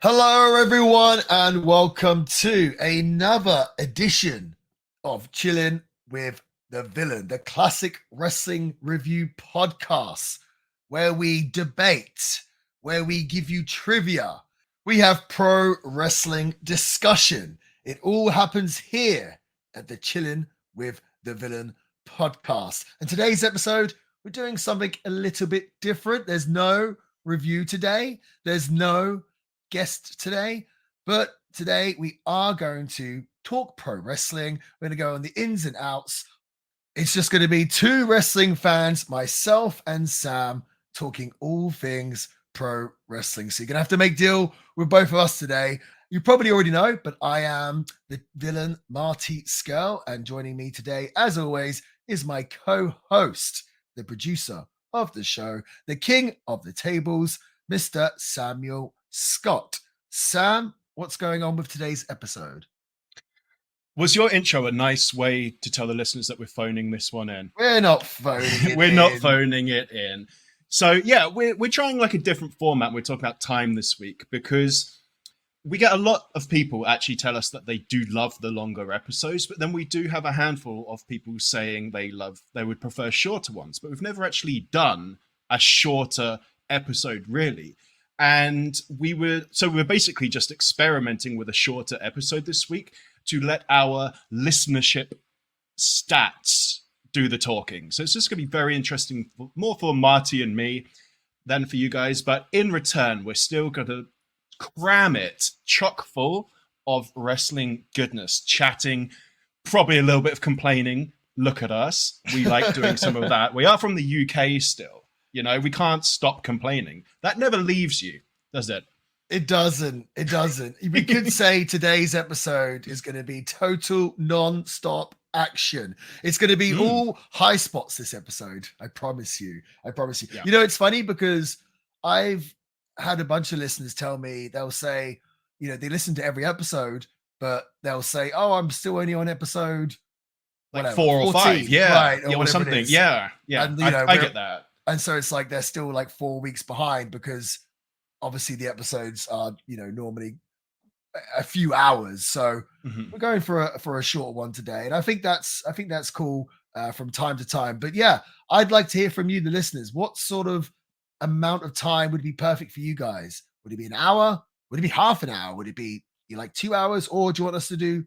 Hello, everyone, and welcome to another edition of Chilling with the Villain, the classic wrestling review podcast, where we debate, where we give you trivia. We have pro wrestling discussion. It all happens here at the Chilling with the Villain podcast. And today's episode, we're doing something a little bit different. There's no review today, there's no guest today, but today we are going to talk pro wrestling. We're going to go on the ins and outs. It's just going to be two wrestling fans, myself and Sam, talking all things pro wrestling. So you're going to have to make deal with both of us today. You probably already know, but I am the villain, Marty Skell, and joining me today, as always, is my co-host, the producer of the show, the king of the tables, Mr. Samuel Scott. Sam, what's going on with today's episode? Was your intro a nice way to tell the listeners that we're phoning this one in? We're not phoning it We're in. not phoning it in. So yeah, we're trying like a different format. We're talking about time this week because we get a lot of people actually tell us that they do love the longer episodes, but then we do have a handful of people saying they would prefer shorter ones, but we've never actually done a shorter episode really. And we're basically just experimenting with a shorter episode this week to let our listenership stats do the talking. So it's just going to be very interesting, more for Marty and me than for you guys. But in return, we're still going to cram it chock full of wrestling goodness, chatting, probably a little bit of complaining. Look at us. We like doing some of that. We are from the UK still. You know, we can't stop complaining. That never leaves you, does it? It doesn't. It doesn't. We could say today's episode is going to be total non-stop action. It's going to be all high spots this episode. I promise you. I promise you. Yeah. You know, it's funny because I've had a bunch of listeners tell me, they'll say, you know, they listen to every episode, but they'll say, oh, I'm still only on episode like whatever, 4 or 5. Yeah. Right, or something. Yeah. Yeah. And, you know, I get that. And so it's like they're still like 4 weeks behind because obviously the episodes are, you know, normally a few hours. So we're going for a short one today. And I think that's cool from time to time. But yeah, I'd like to hear from you, the listeners. What sort of amount of time would be perfect for you guys? Would it be an hour? Would it be half an hour? Would it be like 2 hours? Or do you want us to do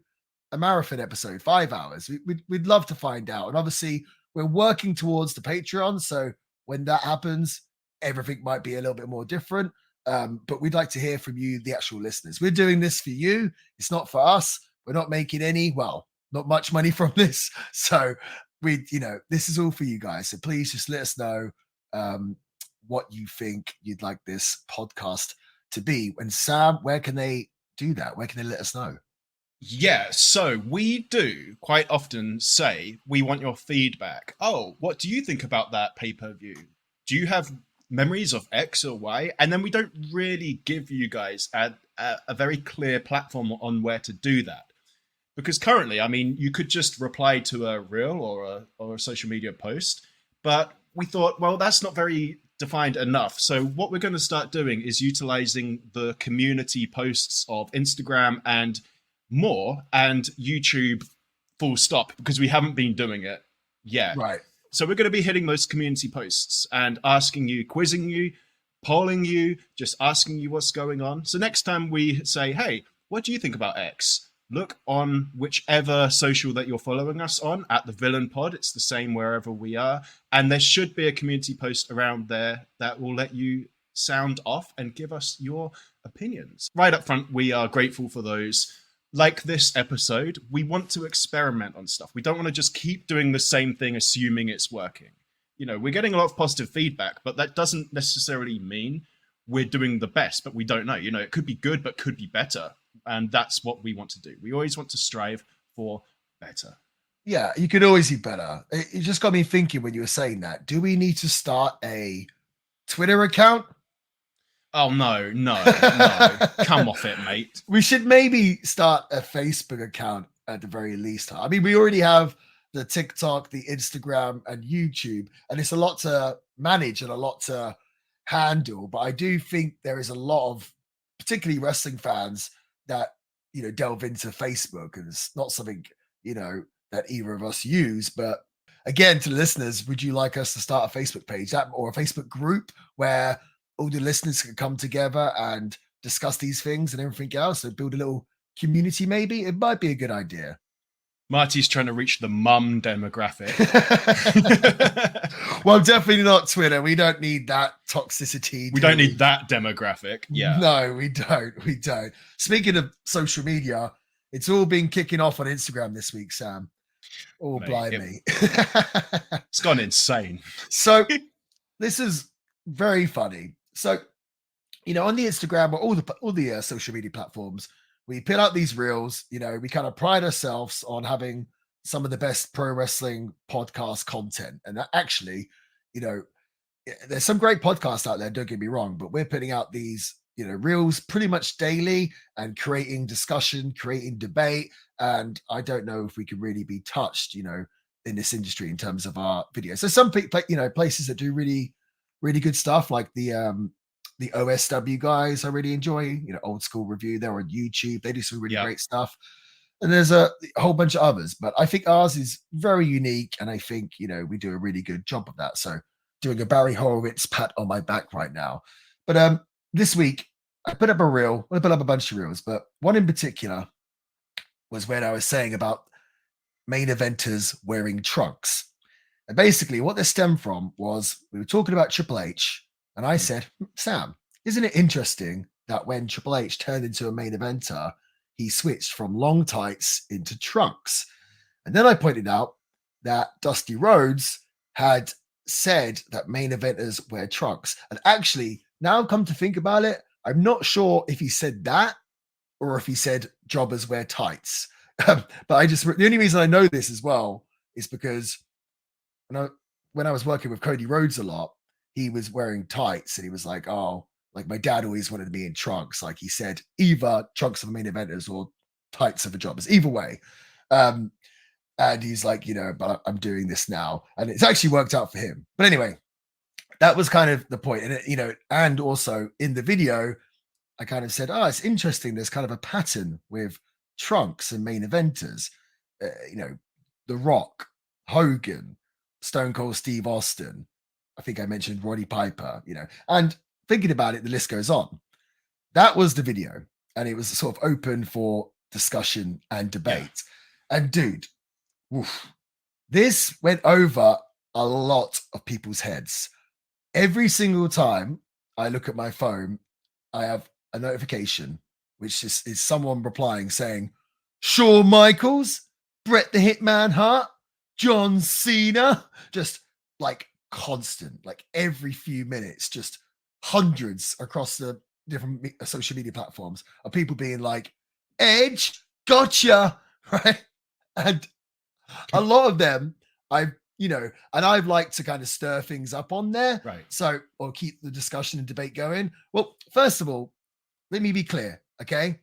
a marathon episode, 5 hours? We'd love to find out. And obviously we're working towards the Patreon. So when that happens, everything might be a little bit more different. But we'd like to hear from you, the actual listeners. We're doing this for you. It's not for us. We're not making not much money from this. So this is all for you guys. So please just let us know what you think you'd like this podcast to be. And Sam, where can they do that? Where can they let us know? Yeah, so we do quite often say we want your feedback. Oh, what do you think about that pay-per-view? Do you have memories of X or Y? And then we don't really give you guys a very clear platform on where to do that. Because currently, I mean, you could just reply to a reel or a social media post, but we thought, well, that's not very defined enough. So what we're going to start doing is utilizing the community posts of Instagram and more and YouTube full stop, because we haven't been doing it yet. Right. So we're going to be hitting those community posts and asking you, quizzing you, polling you, just asking you what's going on. So next time we say, hey, what do you think about X? Look on whichever social that you're following us on at the Villain Pod. It's the same wherever we are. And there should be a community post around there that will let you sound off and give us your opinions. Right up front, we are grateful for those. Like this episode, we want to experiment on stuff. We don't want to just keep doing the same thing, assuming it's working. You know, we're getting a lot of positive feedback, but that doesn't necessarily mean we're doing the best, but we don't know. You know, it could be good, but could be better. And that's what we want to do. We always want to strive for better. Yeah, you could always be better. It just got me thinking when you were saying that. Do we need to start a Twitter account? Oh, no. Come off it, mate. We should maybe start a Facebook account at the very least. I mean, we already have the TikTok, the Instagram, and YouTube, and it's a lot to manage and a lot to handle. But I do think there is a lot of particularly wrestling fans that, delve into Facebook, and it's not something, that either of us use. But again, to the listeners, would you like us to start a Facebook page or a Facebook group where all the listeners can come together and discuss these things and everything else, and build a little community? Maybe it might be a good idea. Marty's trying to reach the mum demographic. Well, definitely not Twitter. We don't need that toxicity. We don't need that demographic. Yeah. No, we don't. We don't. Speaking of social media, it's all been kicking off on Instagram this week, Sam. Oh, blimey. It's gone insane. So this is very funny. So, on the Instagram or all the social media platforms, we put out these reels. We kind of pride ourselves on having some of the best pro wrestling podcast content. And that actually, there's some great podcasts out there, don't get me wrong, but we're putting out these, reels pretty much daily and creating discussion, creating debate. And I don't know if we can really be touched, in this industry in terms of our videos. So some people, places that do really, really good stuff, like the OSW guys I really enjoy, Old School Review. They're on YouTube. They do some really great stuff. And there's a whole bunch of others, but I think ours is very unique. And I think, we do a really good job of that. So doing a Barry Horowitz pat on my back right now. But this week I put up a reel. I put up a bunch of reels, but one in particular was when I was saying about main eventers wearing trunks. And basically what this stemmed from was we were talking about Triple H. And I said, Sam, isn't it interesting that when Triple H turned into a main eventer, he switched from long tights into trunks? And then I pointed out that Dusty Rhodes had said that main eventers wear trunks. And actually, now I've come to think about it, I'm not sure if he said that or if he said jobbers wear tights. But the only reason I know this as well is because when I was working with Cody Rhodes a lot, he was wearing tights and he was like, oh, like my dad always wanted me in trunks. Like he said, either trunks of the main eventers or tights of the jobbers, either way. And he's like, but I'm doing this now. And it's actually worked out for him. But anyway, that was kind of the point. And, and also in the video, I kind of said, oh, it's interesting. There's kind of a pattern with trunks and main eventers. The Rock, Hogan, Stone Cold Steve Austin. I think I mentioned Roddy Piper, and thinking about it, the list goes on. That was the video, and it was sort of open for discussion and debate. Yeah. And dude, this went over a lot of people's heads. Every single time I look at my phone, I have a notification, which is someone replying saying, Shawn Michaels, Bret the Hitman Hart, John Cena, just like constant, like every few minutes, just hundreds across the different social media platforms of people being like, Edge, gotcha, right? And a lot of them, and I've liked to kind of stir things up on there, right? So, or keep the discussion and debate going. Well, first of all, let me be clear, okay?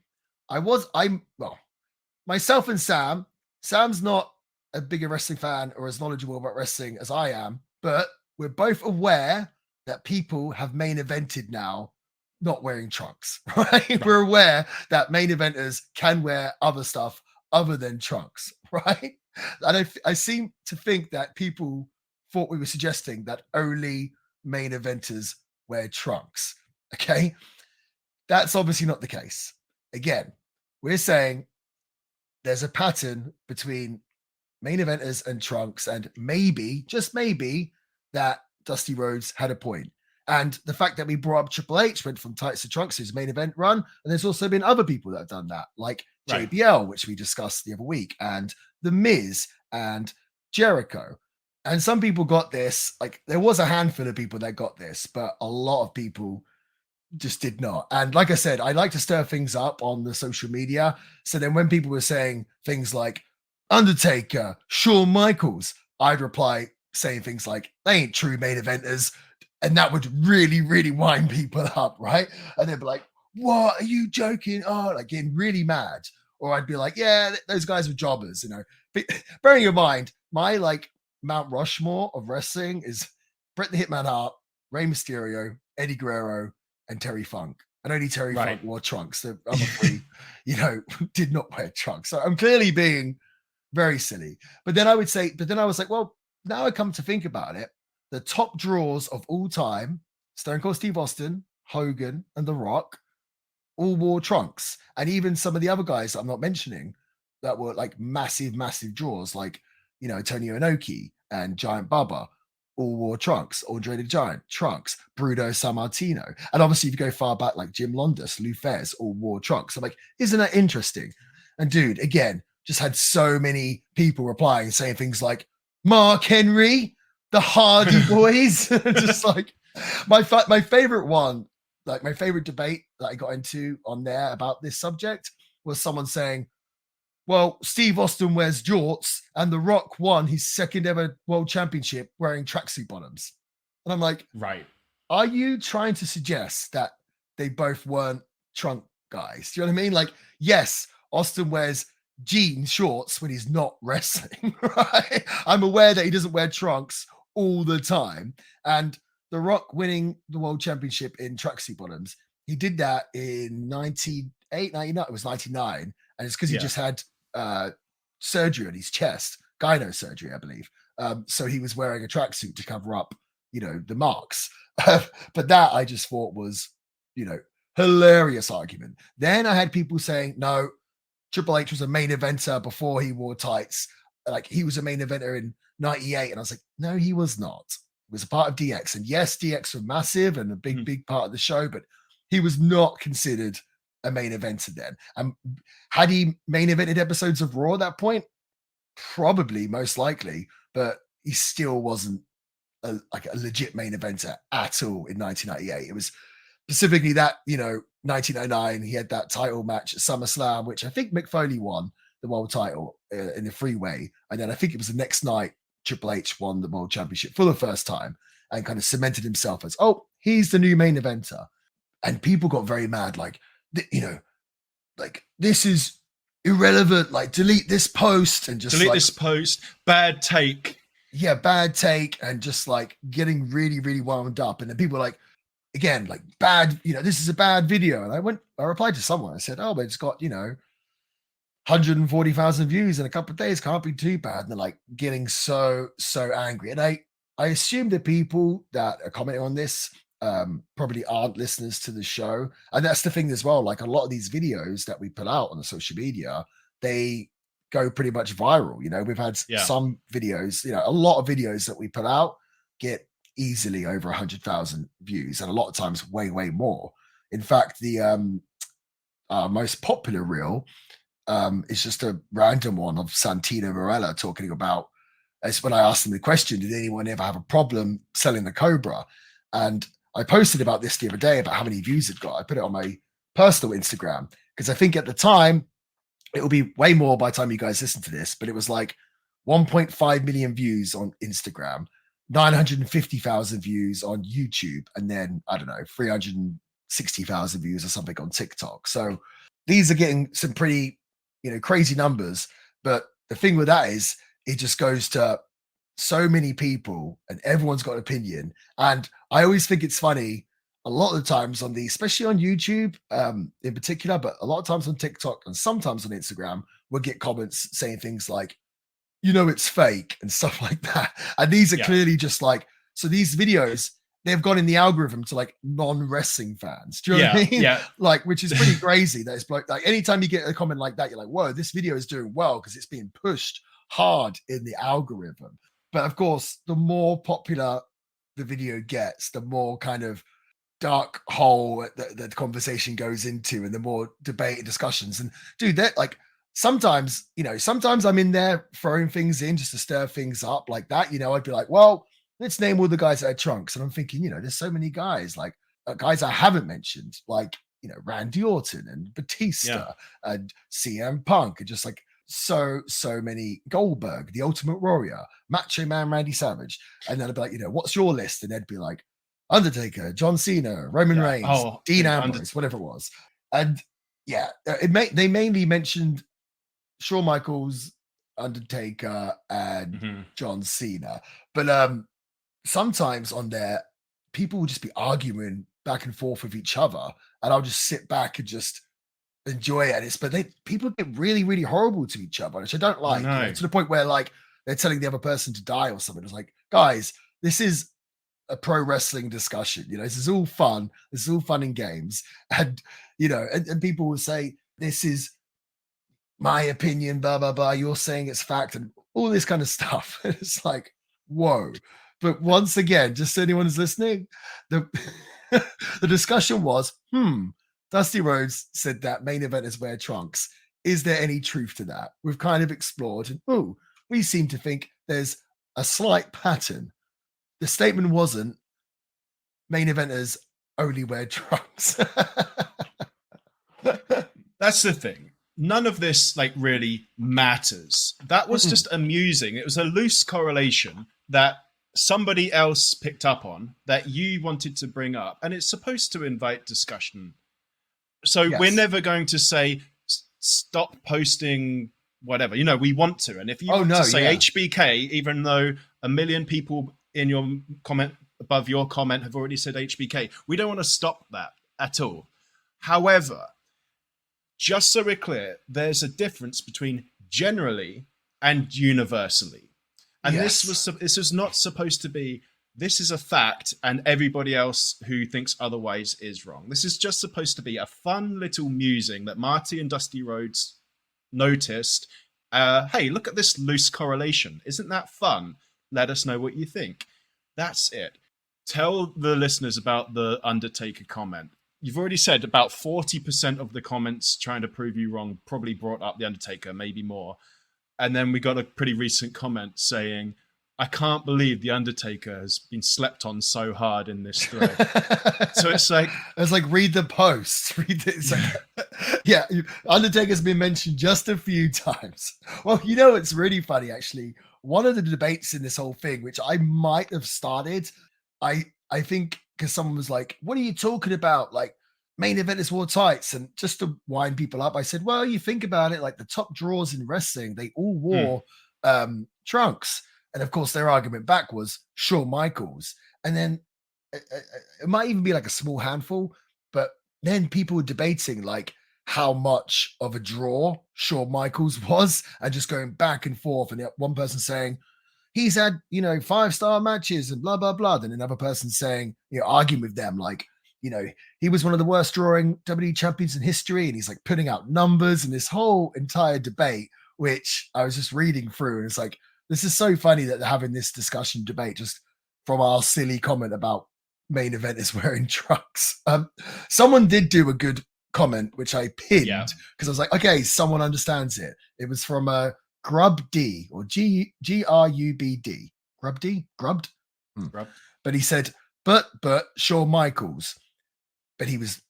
Myself and Sam's not a bigger wrestling fan or as knowledgeable about wrestling as I am, but we're both aware that people have main evented now not wearing trunks, right? We're aware that main eventers can wear other stuff other than trunks, right? And I seem to think that people thought we were suggesting that only main eventers wear trunks, okay? That's obviously not the case. Again, we're saying there's a pattern between main eventers and trunks, and maybe, just maybe, that Dusty Rhodes had a point. And the fact that we brought up Triple H went from tights to trunks, his main event run, and there's also been other people that have done that, like JBL, which we discussed the other week, and The Miz and Jericho. And some people got this, like there was a handful of people that got this, but a lot of people just did not. And like I said, I like to stir things up on the social media. So then when people were saying things like Undertaker, Shawn Michaels, I'd reply saying things like, they ain't true main eventers. And that would really, really wind people up, right? And they'd be like, what, are you joking? Oh, like getting really mad. Or I'd be like, yeah, those guys were jobbers, But bearing in mind, my like Mount Rushmore of wrestling is Bret the Hitman Hart, Rey Mysterio, Eddie Guerrero, and Terry Funk. and only Terry Right. Funk wore trunks. The other three, did not wear trunks. So I'm clearly being very silly. But then I was like, well, now I come to think about it, the top draws of all time, Stone Cold Steve Austin, Hogan, and The Rock, all wore trunks. And even some of the other guys that I'm not mentioning that were like massive, massive draws, like, Tony Inoki and Giant Baba, all wore trunks. Andre the Giant, trunks. Bruno Sammartino. And obviously, if you go far back, like Jim Londos, Lou Fez, all wore trunks. I'm like, isn't that interesting? And dude, again, just had so many people replying, saying things like, Mark Henry, the Hardy Boys. Just like, my favorite one, like my favorite debate that I got into on there about this subject was someone saying, well, Steve Austin wears jorts and The Rock won his second ever world championship wearing tracksuit bottoms. And I'm like, Right. Are you trying to suggest that they both weren't trunk guys? Do you know what I mean? Like, yes, Austin wears jean shorts when he's not wrestling, right? I'm aware that he doesn't wear trunks all the time. And The Rock winning the world championship in tracksuit bottoms, he did that in 98, 99. It was 99. And it's because he just had surgery on his chest, gyno surgery, I believe. So he was wearing a tracksuit to cover up, the marks. But that I just thought was, hilarious argument. Then I had people saying, no, Triple H was a main eventer before he wore tights. Like he was a main eventer in 98. And I was like, no, he was not. He was a part of DX. And yes, DX were massive and a big part of the show, but he was not considered a main eventer then. And had he main evented episodes of Raw at that point? Probably, most likely, but he still wasn't a legit main eventer at all in 1998. It was specifically that, 1909, he had that title match at SummerSlam, which I think Mick Foley won the world title in the freeway. And then I think it was the next night, Triple H won the world championship for the first time and kind of cemented himself as, he's the new main eventer. And people got very mad, like, like this is irrelevant, like delete this post and just delete this post, bad take. Yeah, bad take, and just like getting really, really wound up. And then people were like, again, like bad, this is a bad video. And I replied to someone, I said, but it's got, 140,000 views in a couple of days, can't be too bad. And they're like getting so angry. And I assume the people that are commenting on this probably aren't listeners to the show. And that's the thing as well. Like a lot of these videos that we put out on the social media, they go pretty much viral. We've had some videos, a lot of videos that we put out get easily over 100,000 views, and a lot of times way more. In fact, the most popular reel is just a random one of Santino Marella talking about, as when I asked him the question, did anyone ever have a problem selling the Cobra? And I posted about this the other day about how many views it got. I put it on my personal Instagram because I think at the time it will be way more by the time you guys listen to this, but it was like 1.5 million views on Instagram, 950,000 views on YouTube, and then, I don't know, 360,000 views or something on TikTok. So these are getting some pretty, crazy numbers. But the thing with that is it just goes to so many people and everyone's got an opinion. And I always think it's funny a lot of the times on especially on YouTube in particular, but a lot of times on TikTok and sometimes on Instagram, we'll get comments saying things like, it's fake and stuff like that. And these are clearly just like, so these videos, they've gone in the algorithm to like non-wrestling fans. Do you know what I mean? Yeah. Like, which is pretty crazy. That it's like anytime you get a comment like that, you're like, whoa, this video is doing well because it's being pushed hard in the algorithm. But of course, the more popular the video gets, the more kind of dark hole that the conversation goes into and the more debate and discussions. And dude, that like sometimes I'm in there throwing things in just to stir things up like that. I'd be like, well, let's name all the guys that had trunks. And I'm thinking, there's so many guys, like guys I haven't mentioned, like, Randy Orton and Batista and CM Punk, and just like so many, Goldberg, the Ultimate Warrior, Macho Man Randy Savage. And then I'd be like, what's your list? And they'd be like, Undertaker, John Cena, Roman Reigns, Dean Ambrose, whatever it was. And they mainly mentioned Shawn Michaels, Undertaker, and John Cena. But sometimes on there, people will just be arguing back and forth with each other, and I'll just sit back and just enjoy it. But people get really, really horrible to each other, which I don't like. To the point where like they're telling the other person to die or something. It's like, guys, this is a pro wrestling discussion. This is all fun. This is all fun and games. And and people will say, this is my opinion, blah, blah, blah. You're saying it's fact and all this kind of stuff. It's like, whoa. But once again, just so anyone who's listening, the discussion was, Dusty Rhodes said that main eventers wear trunks. Is there any truth to that? We've kind of explored, and we seem to think there's a slight pattern. The statement wasn't main eventers only wear trunks. That's the thing. None of this really matters. That was just amusing. It was a loose correlation that somebody else picked up on that you wanted to bring up, and it's supposed to invite discussion. So we're never going to say stop posting whatever. We want to, and if you want to say HBK, even though 1 million people in your comment above your comment have already said HBK, we don't want to stop that at all. However, just so we're clear, there's a difference between generally and universally. And this was not supposed to be, this is a fact and everybody else who thinks otherwise is wrong. This is just supposed to be a fun little musing that Marty and Dusty Rhodes noticed. Hey, look at this loose correlation. Isn't that fun? Let us know what you think. That's it. Tell the listeners about the Undertaker comment. You've already said about 40% of the comments trying to prove you wrong probably brought up the Undertaker, maybe more. And then we got a pretty recent comment saying, I can't believe the Undertaker has been slept on so hard in this thread. So it's like, read the post. It's like, Undertaker's been mentioned just a few times. Well, it's really funny actually. One of the debates in this whole thing, which I might have started, I think because someone was like, what are you talking about? Like, main eventers wore tights. And just to wind people up, I said, well, you think about it, like the top drawers in wrestling, they all wore trunks. And of course, their argument back was Shawn Michaels. And then it might even be like a small handful, but then people were debating like how much of a draw Shawn Michaels was, and just going back and forth. And one person saying, he's had, 5-star matches and blah, blah, blah. Then another person saying, arguing with them, like, he was one of the worst drawing WWE champions in history. And he's like putting out numbers and this whole entire debate, which I was just reading through. And it's like, this is so funny that they're having this discussion debate just from our silly comment about main eventers wearing trunks. Someone did do a good comment, which I pinned because I was like, okay, someone understands it. It was from Grub D or Grubd. Grubbed? Grub. But he said, but Shawn Michaels. But he was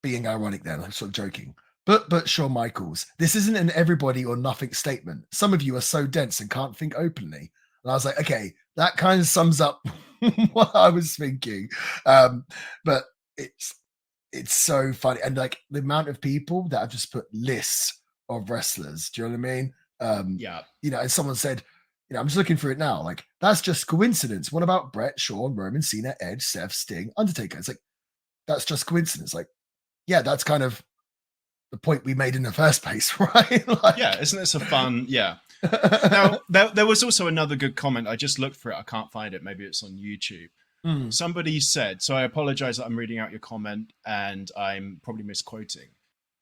being ironic then. I'm sort of joking. But Shawn Michaels, this isn't an everybody or nothing statement. Some of you are so dense and can't think openly. And I was like, okay, that kind of sums up what I was thinking. But it's so funny. And like the amount of people that have just put lists of wrestlers, do you know what I mean? And someone said, I'm just looking for it now. Like, that's just coincidence. What about Brett, Shawn, Roman, Cena, Edge, Seth, Sting, Undertaker? It's like, that's just coincidence. Like, yeah, that's kind of the point we made in the first place, right? Isn't this a fun? Yeah. Now, there was also another good comment. I just looked for it. I can't find it. Maybe it's on YouTube. Somebody said, so I apologize that I'm reading out your comment and I'm probably misquoting.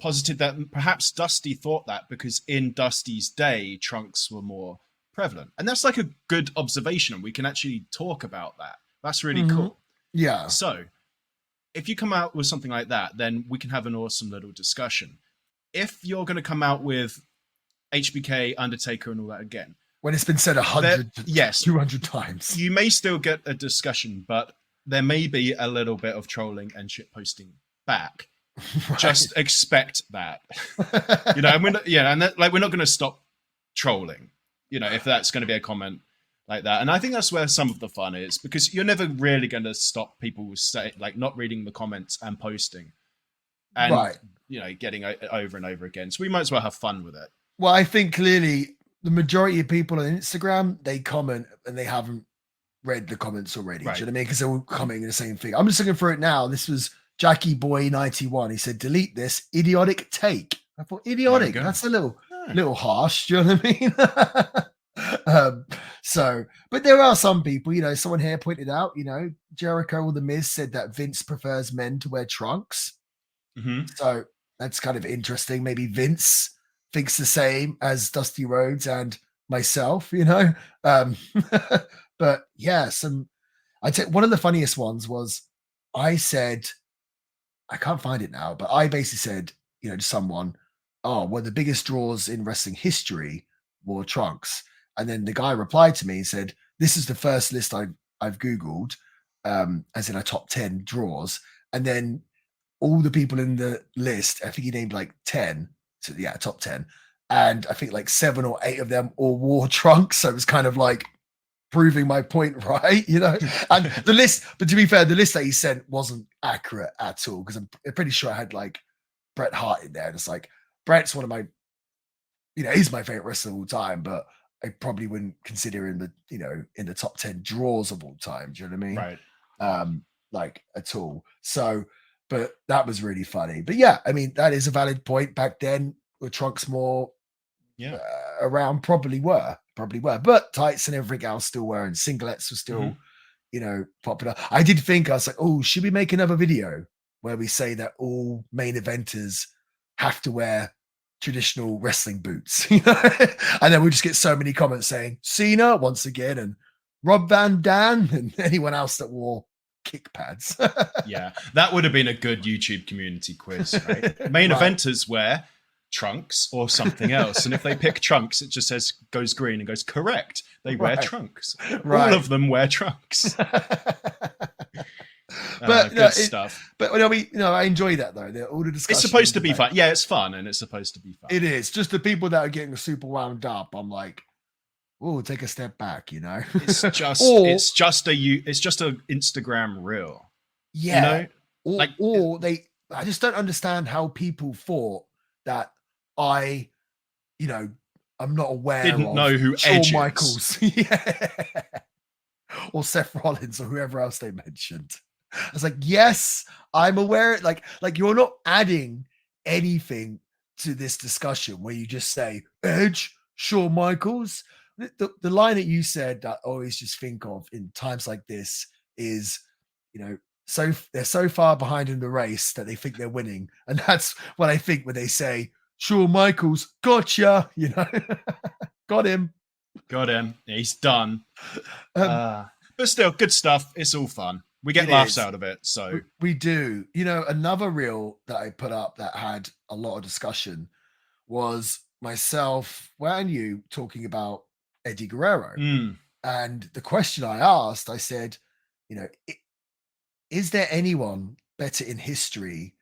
Posited that perhaps Dusty thought that because in Dusty's day, trunks were more prevalent. And that's like a good observation. We can actually talk about that. That's really cool. Yeah. So if you come out with something like that, then we can have an awesome little discussion. If you're going to come out with HBK, Undertaker, and all that again, when it's been said 100, 200 times, you may still get a discussion, but there may be a little bit of trolling and shitposting back. Right. Just expect that, and we're not going to stop trolling, if that's going to be a comment like that. And I think that's where some of the fun is, because you're never really going to stop people not reading the comments and posting and getting over and over again. So we might as well have fun with it. Well, I think clearly the majority of people on Instagram, they comment and they haven't read the comments already. Right. Do you know what I mean? Because they're all commenting the same thing. I'm just looking through it now. This was Jackie Boy 91. He said, "Delete this idiotic take." I thought idiotic. go. That's a little Ah. little harsh. Do you know what I mean? So, but there are some people. You know, someone here pointed out. You know, Jericho or the Miz said that Vince prefers men to wear trunks. Mhm. So that's kind of interesting. Maybe Vince thinks the same as Dusty Rhodes and myself, you know. But yeah, I'd say one of the funniest ones was I said, I can't find it now, but I basically said, you know, to someone, "Oh, one of the biggest draws in wrestling history wore trunks." And then the guy replied to me and said, "This is the first list I've Googled, as in a top 10 draws." And then all the people in the list, I think he named like 10. So yeah, top 10. And I think like 7 or 8 of them all wore trunks. So it was kind of like proving my point, right? You know, and the list, but to be fair, the list that he sent wasn't accurate at all because I'm pretty sure I had like Bret Hart in there. And it's like, Bret's one of my, you know, he's my favorite wrestler of all time, but I probably wouldn't consider him the, you know, in the top 10 draws of all time. Do you know what I mean? Right. Like at all. So, but that was really funny. But yeah, I mean, that is a valid point. Back then, were trunks more Yeah. around? Probably were. But tights and everything else still were, and singlets were still, you know, popular. I did think, I was like, oh, should we make another video where we say that all main eventers have to wear traditional wrestling boots? You know? And then we just get so many comments saying Cena once again, and Rob Van Dam, and anyone else that wore kick pads. Yeah, that would have been a good YouTube community quiz, right? Main Right. eventers wear trunks or something else, and if they pick trunks, it just says goes green and goes correct. They wear Right. trunks. Right. All of them wear trunks. But Good stuff. But I enjoy that though. All the discussion. It's supposed to be fun. Yeah, it's fun, and it's supposed to be fun. It is. Just the people that are getting super wound up, I'm like, oh, take a step back, you know. It's just it's just a Instagram reel. Yeah. You know? I just don't understand how people thought that I'm not aware Didn't of know who Shawn Edge is. Michaels. Yeah. Or Seth Rollins or whoever else they mentioned. I was like, yes, I'm aware. Like you're not adding anything to this discussion where you just say Edge, Shawn Michaels. The line that you said that I always just think of in times like this is, you know, so they're so far behind in the race that they think they're winning. And that's what I think when they say Shawn Michaels, gotcha, you know, got him. He's done. But still, good stuff. It's all fun. We get laughs out of it. So we do. You know, another reel that I put up that had a lot of discussion was myself, and you talking about Eddie Guerrero. And the question I asked, I said, you know, is there anyone better in history,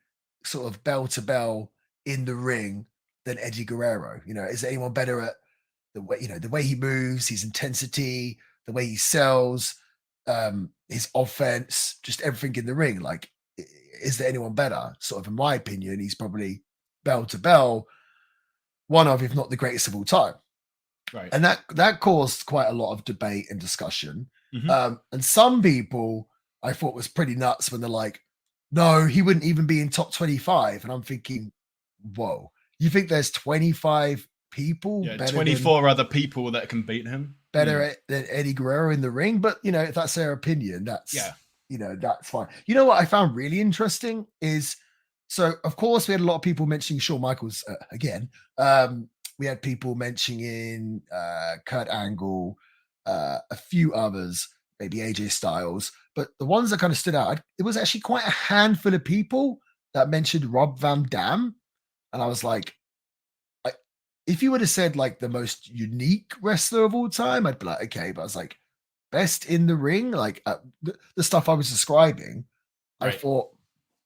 sort of bell to bell in the ring than Eddie Guerrero? You know, is there anyone better at the way he moves, his intensity, the way he sells, his offense, just everything in the ring? Like, is there anyone better? Sort of, in my opinion, he's probably bell to bell, one of, if not the greatest of all time. Right. And that caused quite a lot of debate and discussion. And some people I thought was pretty nuts when they're like, no, he wouldn't even be in top 25. And I'm thinking, whoa, you think there's 25 people, 24 other people that can beat him, better than Eddie Guerrero in the ring? But you know, if that's their opinion, that's that's fine. You know what I found really interesting is, so of course we had a lot of people mentioning Shawn Michaels again. We had people mentioning Kurt Angle, a few others, maybe AJ Styles, but the ones that kind of stood out, it was actually quite a handful of people that mentioned Rob Van Dam. And I was like, if you would have said like the most unique wrestler of all time, I'd be like, okay. But I was like, best in the ring, like the stuff I was describing, right. I thought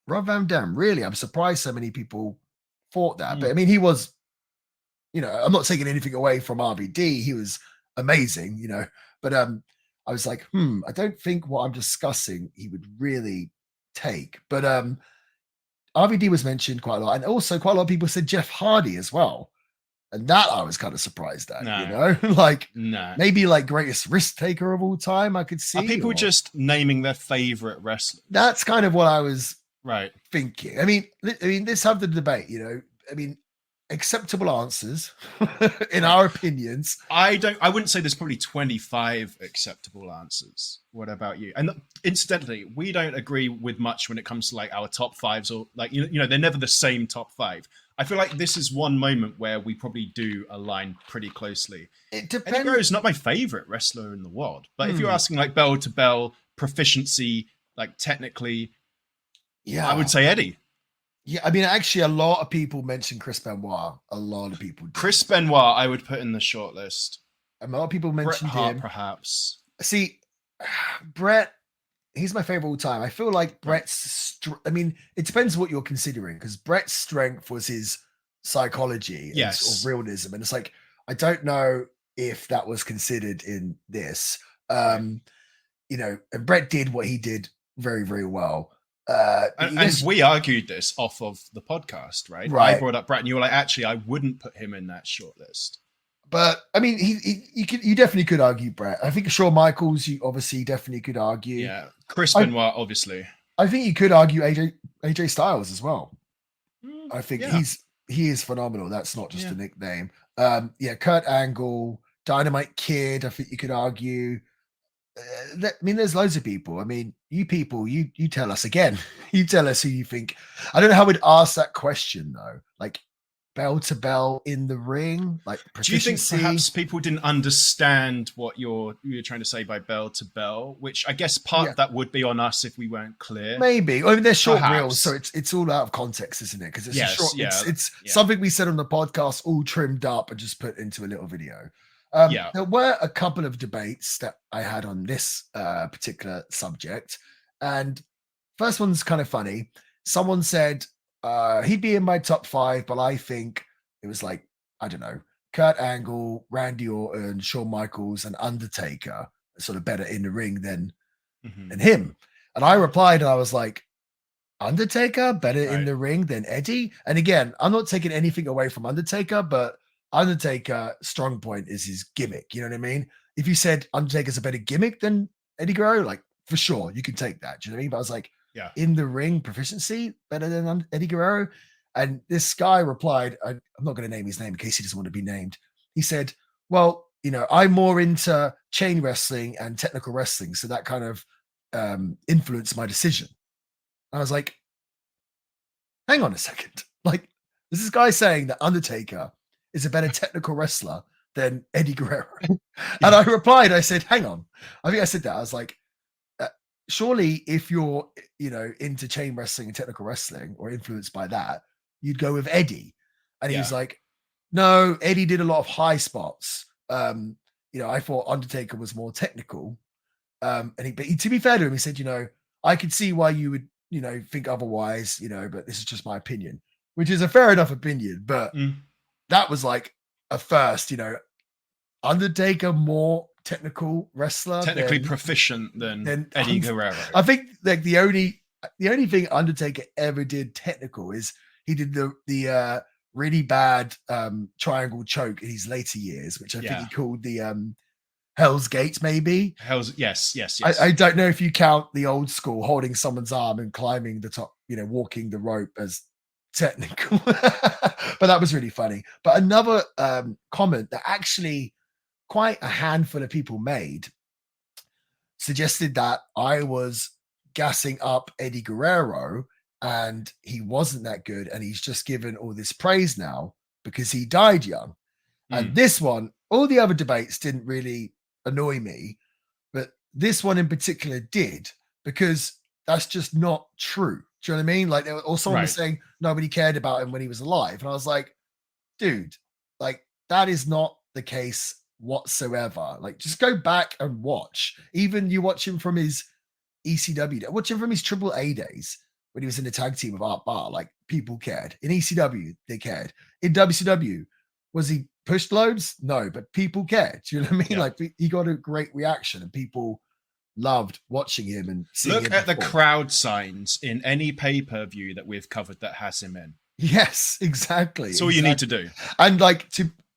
Rob Van Dam, really? I'm surprised so many people thought that. But I mean, he was, you know, I'm not taking anything away from RVD. He was amazing, you know, but I was like, I don't think what I'm discussing he would really take. But RVD was mentioned quite a lot. And also quite a lot of people said Jeff Hardy as well. And that I was kind of surprised at, No. you know, like No. maybe like greatest risk taker of all time. I could see. Are people just naming their favorite wrestlers? That's kind of what I was Right. thinking. I mean, let's have the debate, you know. I mean, acceptable answers in our opinions. I wouldn't say there's probably 25 acceptable answers. What about you? And incidentally, we don't agree with much when it comes to like our top fives, or like, you know, they're never the same top five. I feel like this is one moment where we probably do align pretty closely. It depends. Eddie Guerrero's not my favorite wrestler in the world, but if you're asking like bell to bell proficiency, like technically, yeah, I would say Eddie. Yeah, I mean, actually, a lot of people mentioned Chris Benoit. A lot of people did. Chris Benoit, I would put in the shortlist. A lot of people mentioned Bret Hart, him. perhaps. See, Bret, he's my favorite all time. I feel like Bret's. I mean, it depends what you're considering, because Bret's strength was his psychology and sort of realism, and it's like I don't know if that was considered in this. You know, and Bret did what he did very, very well. And we argued this off of the podcast, right? I brought up Bret, and you were like, actually, I wouldn't put him in that shortlist. But I mean, you definitely could argue Bret. I think Shawn Michaels, you obviously definitely could argue. Yeah, Chris Benoit, obviously. I think you could argue AJ Styles as well. I think he is phenomenal. That's not just a nickname. Kurt Angle, Dynamite Kid. I think you could argue. I mean, there's loads of people. I mean, you people, you tell us again. You tell us who you think. I don't know how we'd ask that question though. Like bell to bell in the ring, like proficiency. Do you think perhaps people didn't understand what you're trying to say by bell to bell? Which I guess part of that would be on us if we weren't clear. Maybe. I mean, they're short reels, so it's all out of context, isn't it? Because it's something we said on the podcast, all trimmed up and just put into a little video. There were a couple of debates that I had on this particular subject. And first one's kind of funny. Someone said he'd be in my top 5, but I think it was like, I don't know, Kurt Angle, Randy Orton, Shawn Michaels, and Undertaker are sort of better in the ring than him. And I replied, and I was like, Undertaker better in the ring than Eddie? And again, I'm not taking anything away from Undertaker, but Undertaker strong point is his gimmick. You know what I mean? If you said Undertaker's a better gimmick than Eddie Guerrero, like for sure you can take that. Do you know what I mean? But I was like, in the ring proficiency better than Eddie Guerrero. And this guy replied, I'm not going to name his name in case he doesn't want to be named. He said, well, you know, I'm more into chain wrestling and technical wrestling. So that kind of influenced my decision. I was like, hang on a second. Like, this is guy saying that Undertaker is a better technical wrestler than Eddie Guerrero. And I replied, I said, hang on. I think I said that. I was like, surely if you're, you know, into chain wrestling and technical wrestling or influenced by that, you'd go with Eddie. And he's like, no, Eddie did a lot of high spots. You know, I thought Undertaker was more technical. But to be fair to him, he said, you know, I could see why you would, you know, think otherwise, you know, but this is just my opinion, which is a fair enough opinion. But that was like a first, you know, Undertaker more technical wrestler, technically proficient than Eddie Guerrero. I think like the only thing Undertaker ever did technical is he did the really bad triangle choke in his later years, which I think he called the Hell's Gate, maybe. Yes. I don't know if you count the old school holding someone's arm and climbing the top, you know, walking the rope as technical. But that was really funny. But another comment that actually quite a handful of people made suggested that I was gassing up Eddie Guerrero and he wasn't that good and he's just given all this praise now because he died young. And this one, all the other debates didn't really annoy me, but this one in particular did, because that's just not true. Do you know what I mean? Like, or someone was saying nobody cared about him when he was alive. And I was like, dude, like that is not the case whatsoever. Like, just go back and watch. Even you watch him from his ECW, watch him from his AAA days when he was in the tag team with Art Barr. Like, people cared. In ECW, they cared. In WCW, was he pushed loads? No, but people cared. Do you know what I mean? Yeah. Like, he got a great reaction and people loved watching him and seeing Look at the crowd signs in any pay-per-view that we've covered that has him in. Yes, exactly. That's all you need to do. And like,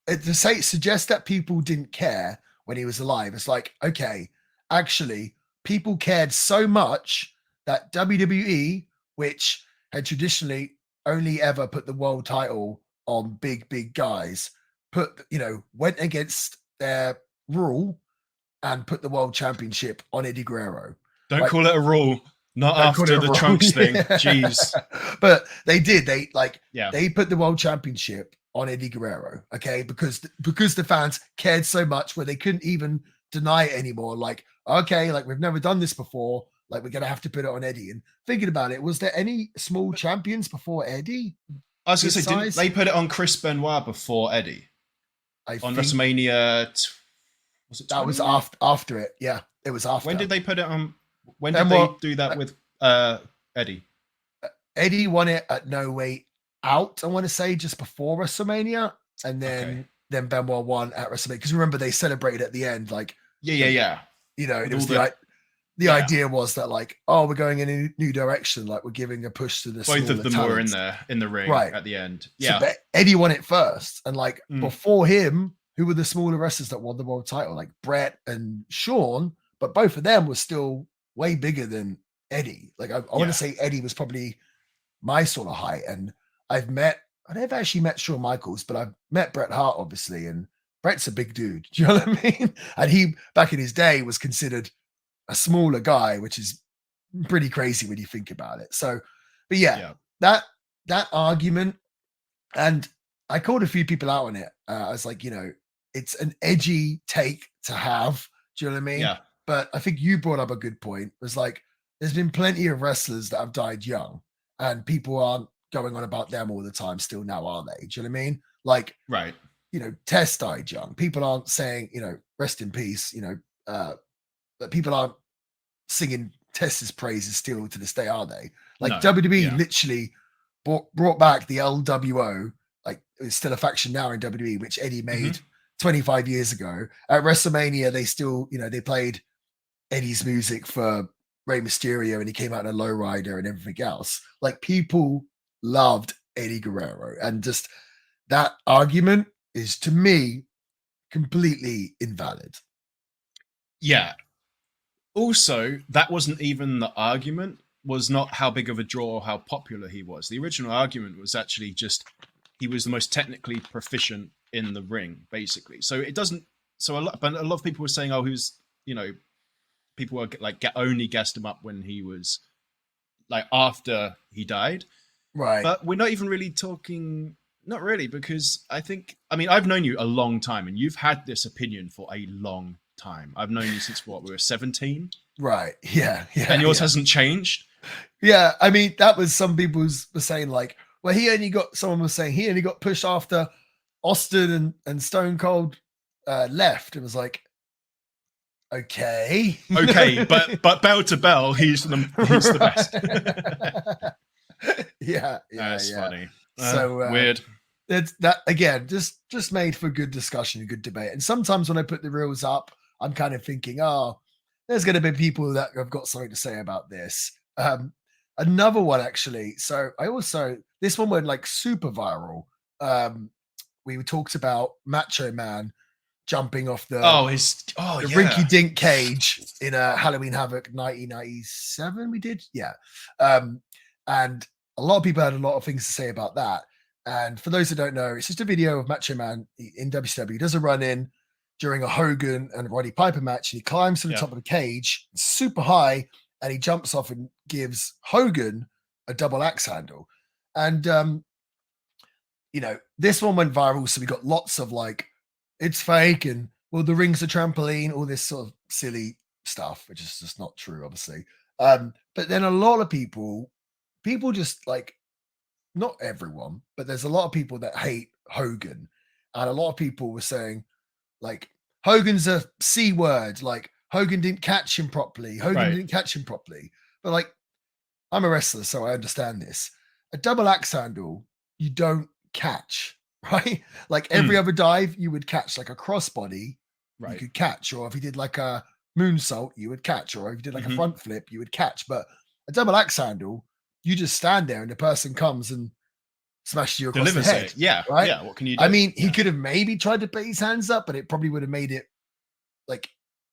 to say suggest that people didn't care when he was alive. It's like, okay, actually, people cared so much that WWE, which had traditionally only ever put the world title on big guys, went against their rule and put the world championship on Eddie Guerrero. Don't Like, call it a rule. Not don't call it after a the rule. Trunks thing. Yeah. Jeez. But they did. They Yeah. they put the world championship on Eddie Guerrero, okay? Because the fans cared so much where they couldn't even deny it anymore. Like, okay, like we've never done this before. Like we're gonna have to put it on Eddie. And thinking about it, was there any small champions before Eddie? I was going to His say, didn't size? they put it on Chris Benoit before Eddie? I On think WrestleMania, was it 20? that was after it. Yeah, it was after. When did they put it on? When did Benoit- they do that with Eddie? Eddie won it at No Way Out, I want to say, just before WrestleMania. And then Benoit won at WrestleMania. Because remember, they celebrated at the end, like, Yeah. you know, With it was all the idea was that, like, oh, we're going in a new direction, like we're giving a push to the Both of them were talents. in the ring Right. at the end. So, Yeah. but Eddie won it first, and like Mm. before him, who were the smaller wrestlers that won the world title, like Brett and Shawn, but both of them were still way bigger than Eddie. Like I want to say Eddie was probably my sort of height, and I've never actually met Shawn Michaels, but I've met Bret Hart, obviously, and Bret's a big dude. Do you know what I mean? And he, back in his day, was considered a smaller guy, which is pretty crazy when you think about it. So, but that argument, and I called a few people out on it. I was like, it's an edgy take to have. Do you know what I mean? Yeah. But I think you brought up a good point. It was like, there's been plenty of wrestlers that have died young, and people aren't going on about them all the time still now, are they? Do you know what I mean? Like, Right. Tess died young. People aren't saying, rest in peace, but people aren't singing Tess's praises still to this day, are they? Like No. WWE literally brought back the LWO, like it's still a faction now in WWE, which Eddie made 25 years ago. At WrestleMania, they still, they played Eddie's music for Rey Mysterio, and he came out in a lowrider and everything else. Like, people loved Eddie Guerrero, and just that argument is, to me, completely invalid. Yeah. Also, that wasn't even the argument, was not how big of a draw or how popular he was. The original argument was actually just he was the most technically proficient in the ring, basically. So it doesn't, but a lot of people were saying, oh, he was, people were like, only gassed him up when he was like after he died. Right. But we're not even really talking, not really, because I've known you a long time, and you've had this opinion for a long time. I've known you since we were 17. Right. Yeah. And yours hasn't changed. Yeah. I mean, that was, some people were saying like, well, someone was saying he only got pushed after Austin and Stone Cold left. It was like, okay, but bell to bell, he's the best. yeah, that's funny. So weird. It's that again, just made for good discussion, good debate. And sometimes when I put the reels up, I'm kind of thinking, oh, there's going to be people that have got something to say about this. Another one actually. So this one went like super viral. We talked about Macho Man jumping off the Rinky Dink cage in a Halloween Havoc 1997. We did, yeah. And a lot of people had a lot of things to say about that. And for those that don't know, it's just a video of Macho Man in WCW. He does a run in during a Hogan and Roddy Piper match, and he climbs to the top of the cage, super high, and he jumps off and gives Hogan a double axe handle. And this one went viral, so we got lots of like, it's fake, and well, the ring's a trampoline, all this sort of silly stuff, which is just not true, obviously. But then a lot of people just like, not everyone, but there's a lot of people that hate Hogan, and a lot of people were saying like, Hogan's a C word, like Hogan didn't catch him properly. But like, I'm a wrestler, so I understand this. A double axe handle, you don't catch, right? Like every other dive, you would catch, like a crossbody, you could catch, or if you did like a moonsault, you would catch, or if you did like a front flip, you would catch. But a double axe handle, you just stand there and the person comes and smashes you across Delivers the head. it. Yeah. Right. Yeah. What can you do? I mean, he could have maybe tried to put his hands up, but it probably would have made it like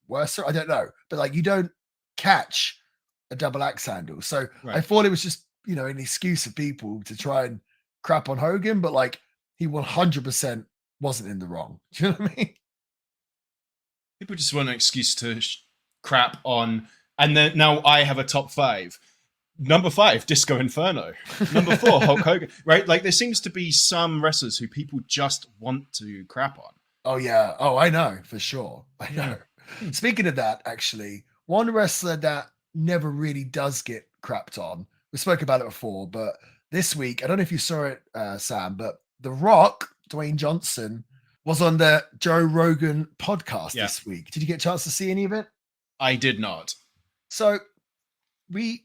worse. I don't know. But like, you don't catch a double axe handle. So I thought it was just, an excuse for people to try and crap on Hogan, but like, he 100% wasn't in the wrong. Do you know what I mean? People just want an excuse to crap on. And then now I have a top 5. Number 5, Disco Inferno. Number 4, Hulk Hogan. Right? Like, there seems to be some wrestlers who people just want to crap on. Oh, yeah. Oh, I know, for sure. I know. Speaking of that, actually, one wrestler that never really does get crapped on, we spoke about it before, but this week, I don't know if you saw it, Sam, but The Rock, Dwayne Johnson, was on the Joe Rogan podcast this week. Did you get a chance to see any of it? I did not. So we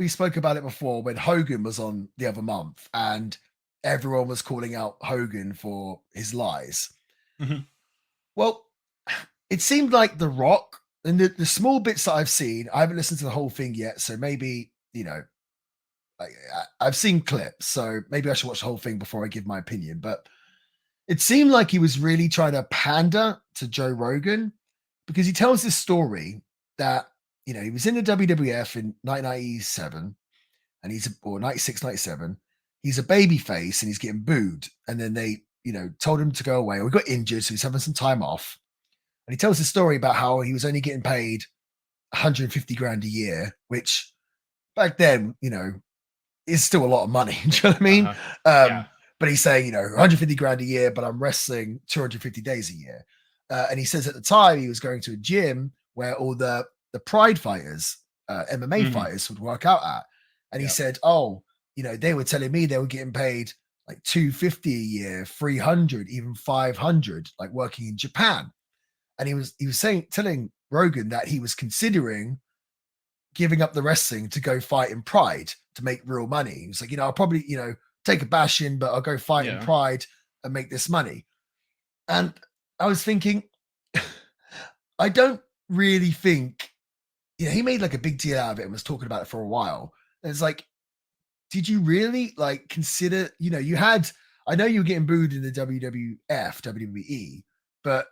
spoke about it before when Hogan was on the other month and everyone was calling out Hogan for his lies. Mm-hmm. Well, it seemed like The Rock, and the small bits that I've seen, I haven't listened to the whole thing yet, so maybe, I've seen clips, so maybe I should watch the whole thing before I give my opinion, but it seemed like he was really trying to pander to Joe Rogan because he tells this story that, he was in the WWF in 1997 and or 96, 97. He's a baby face and he's getting booed. And then they, told him to go away, or he got injured, so he's having some time off. And he tells the story about how he was only getting paid 150 grand a year, which back then, is still a lot of money. Do you know what I mean? But he's saying, 150 grand a year, but I'm wrestling 250 days a year. And he says at the time he was going to a gym where all the Pride fighters, MMA fighters would work out at. And he said, they were telling me they were getting paid like 250 a year, 300, even 500, like working in Japan. And he was telling Rogan that he was considering giving up the wrestling to go fight in Pride to make real money. He was like, I'll probably, take a bashing, but I'll go fight in Pride and make this money. And I was thinking, I don't really think, he made like a big deal out of it and was talking about it for a while. And it's like, did you really like consider, I know you were getting booed in the WWF, WWE, but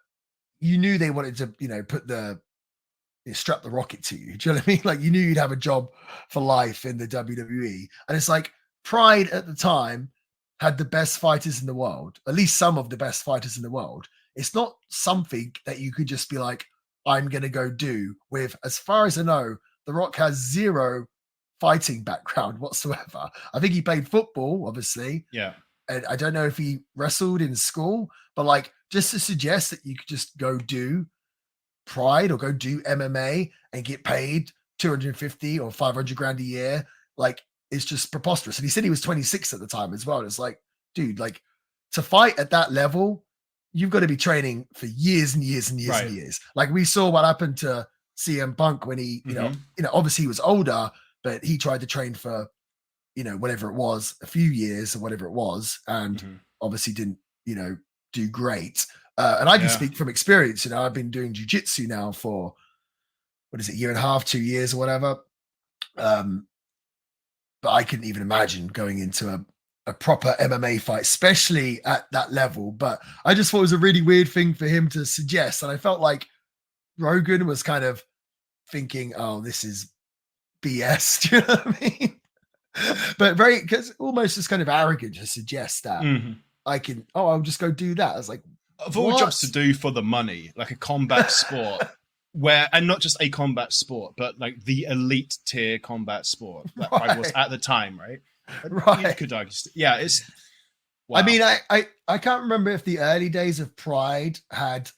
you knew they wanted to, put strap the rocket to you. Do you know what I mean? Like, you knew you'd have a job for life in the WWE. And it's like, Pride at the time had the best fighters in the world, at least some of the best fighters in the world. It's not something that you could just be like, I'm going to go do with, as far as I know, The Rock has zero fighting background whatsoever. I think he played football, obviously. Yeah. And I don't know if he wrestled in school, but like, just to suggest that you could just go do Pride or go do MMA and get paid 250 or 500 grand a year, like, it's just preposterous. And he said he was 26 at the time as well. And it's like, dude, like, to fight at that level, you've got to be training for years and years and years and years. Like, we saw what happened to CM Punk when he, obviously he was older, but he tried to train for, whatever it was, a few years or whatever it was, and obviously didn't, do great. And I can speak from experience. I've been doing jiu-jitsu now for, a year and a half, 2 years or whatever. But I couldn't even imagine going into a proper MMA fight, especially at that level. But I just thought it was a really weird thing for him to suggest. And I felt like Rogan was kind of thinking, oh, this is BS. Do you know what I mean? But because almost just kind of arrogant to suggest that I'll just go do that. I was like, of all jobs to do for the money, like a combat sport, and not just a combat sport, but like the elite tier combat sport that Pride was at the time, right? Right. You could argue, it's. Wow. I mean, I can't remember if the early days of Pride had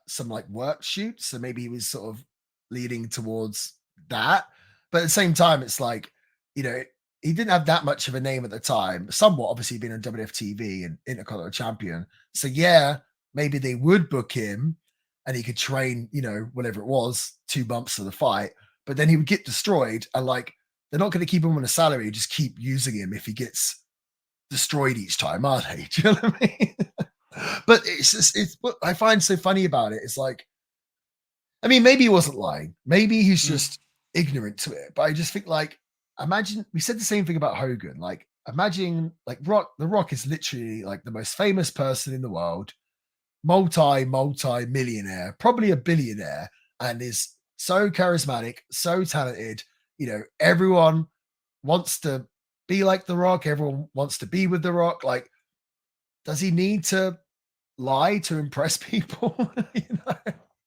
some like work shoots, so maybe he was sort of leading towards that. But at the same time, it's like, he didn't have that much of a name at the time. Somewhat, obviously, being on WWF TV and Intercontinental Champion. So yeah, maybe they would book him and he could train, whatever it was, 2 months of the fight. But then he would get destroyed, and like, they're not going to keep him on a salary, just keep using him if he gets destroyed each time, are they? Do you know what I mean? But it's what I find so funny about it. It's like, I mean, maybe he wasn't lying. Maybe he's just ignorant to it. But I just think, like, imagine, we said the same thing about Hogan. Like, imagine like The Rock is literally like the most famous person in the world, multi millionaire, probably a billionaire, and is so charismatic, so talented. Everyone wants to be like The Rock. Everyone wants to be with The Rock. Like, does he need to lie to impress people? you know?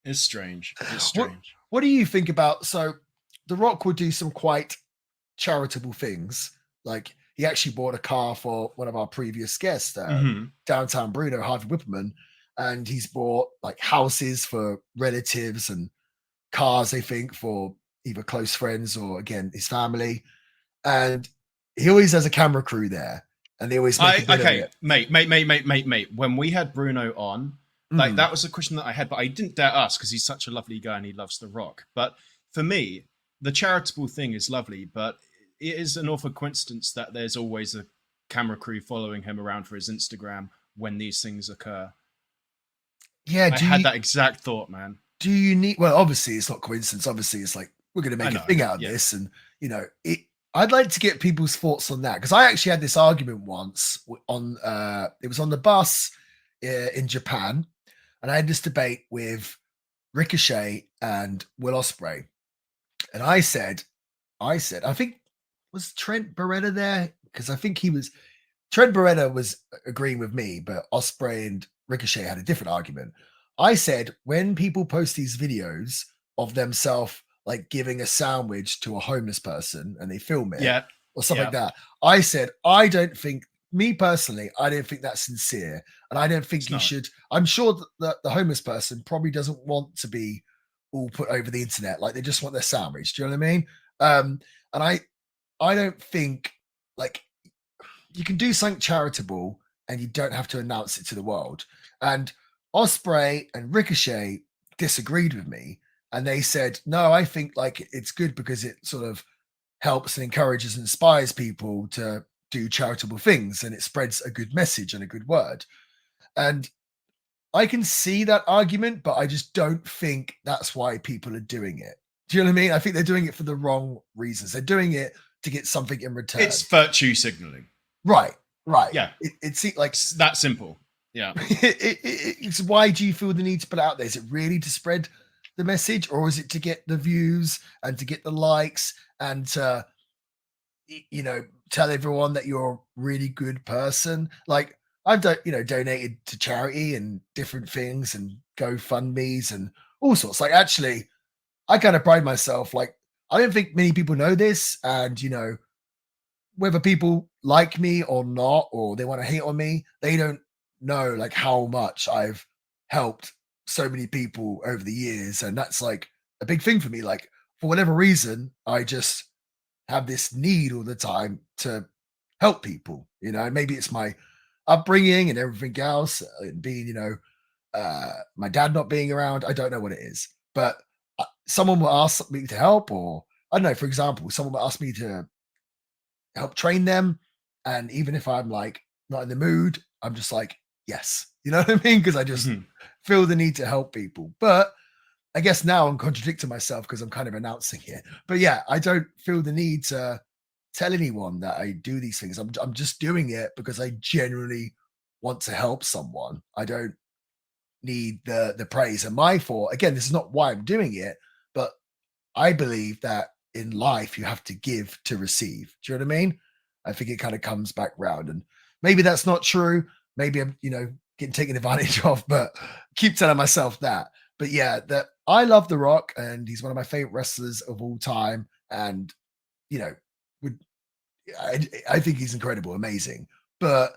It's strange. It's What strange. What do you think about? So, The Rock would do some quite charitable things. Like he actually bought a car for one of our previous guests, downtown Bruno, Harvey Whipperman, and he's bought like houses for relatives and cars, I think, for either close friends or again his family. And he always has a camera crew there, and they always make a bit of it. Mate. When we had Bruno on, like Mm. that was a question that I had, but I didn't dare ask because he's such a lovely guy and he loves The Rock. But for me, the charitable thing is lovely, but it is an awful coincidence that there's always a camera crew following him around for his Instagram when these things occur. Yeah, I had that exact thought, man. do you need? Well, obviously it's not coincidence. Obviously, it's like we're going to make a thing out of this, and I'd like to get people's thoughts on that because I actually had this argument once on. It was on the bus in Japan, and I had this debate with Ricochet and Will Ospreay, and I said, I think was Trent Beretta there because I think Trent Beretta was agreeing with me, but Ospreay and Ricochet had a different argument. I said when people post these videos of themselves like giving a sandwich to a homeless person and they film it or something like that, I said I don't think, me personally, I don't think that's sincere, and I don't think you should. I'm sure that the homeless person probably doesn't want to be all put over the internet. Like they just want their sandwich. Do you know what I mean? And I don't think like you can do something charitable and you don't have to announce it to the world. And Ospreay and Ricochet disagreed with me, and they said, no, I think like it's good because it sort of helps and encourages and inspires people to do charitable things, and it spreads a good message and a good word. And I can see that argument, but I just don't think that's why people are doing it. Do you know what I mean? I think they're doing it for the wrong reasons. They're doing it to get something in return. It's virtue signaling. Right. Yeah. It's like it's that simple. Yeah. It's why do you feel the need to put it out there? Is it really to spread the message, or is it to get the views and to get the likes and to, tell everyone that you're a really good person? Like I've donated to charity and different things and GoFundMe's and all sorts. Like actually, I kind of pride myself. Like I don't think many people know this, and whether people like me or not, or they want to hate on me, they don't know like how much I've helped so many people over the years. And that's like a big thing for me. Like for whatever reason, I just have this need all the time to help people. Maybe it's my upbringing and everything else, and being, my dad not being around. I don't know what it is, but someone will ask me to help, or I don't know, for example, someone will ask me to help train them. And even if I'm like not in the mood, I'm just like, yes, you know what I mean? Because I just feel the need to help people. But I guess now I'm contradicting myself because I'm kind of announcing it. But yeah, I don't feel the need to tell anyone that I do these things. I'm just doing it because I genuinely want to help someone. I don't need the praise. And my thought, again, this is not why I'm doing it, but I believe that in life you have to give to receive. Do you know what I mean? I think it kind of comes back round, and maybe that's not true. Maybe I'm, getting taken advantage of, but keep telling myself that. But yeah, that I love The Rock, and he's one of my favorite wrestlers of all time. And I think he's incredible, amazing. But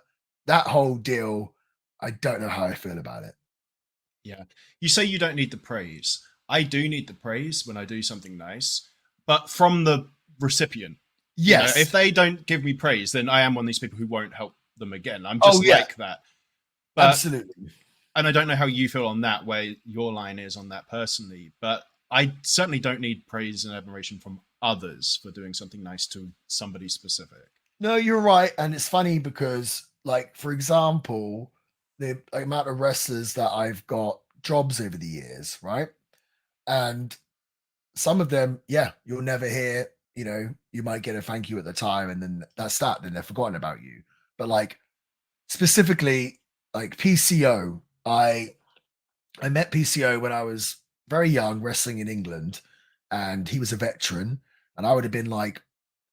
that whole deal, I don't know how I feel about it. Yeah, you say you don't need the praise. I do need the praise when I do something nice, but from the recipient. Yes. If they don't give me praise, then I am one of these people who won't help them again. I'm just like that. But, absolutely. And I don't know how you feel on that, where your line is on that personally, but I certainly don't need praise and admiration from others for doing something nice to somebody specific. No, you're right. And it's funny because, like, for example, the amount of wrestlers that I've got jobs over the years, right? And some of them, yeah, you'll never hear you might get a thank you at the time, and then that's that. Then they've forgotten about you. But like specifically, like PCO, I met PCO when I was very young, wrestling in England, and he was a veteran, and I would have been like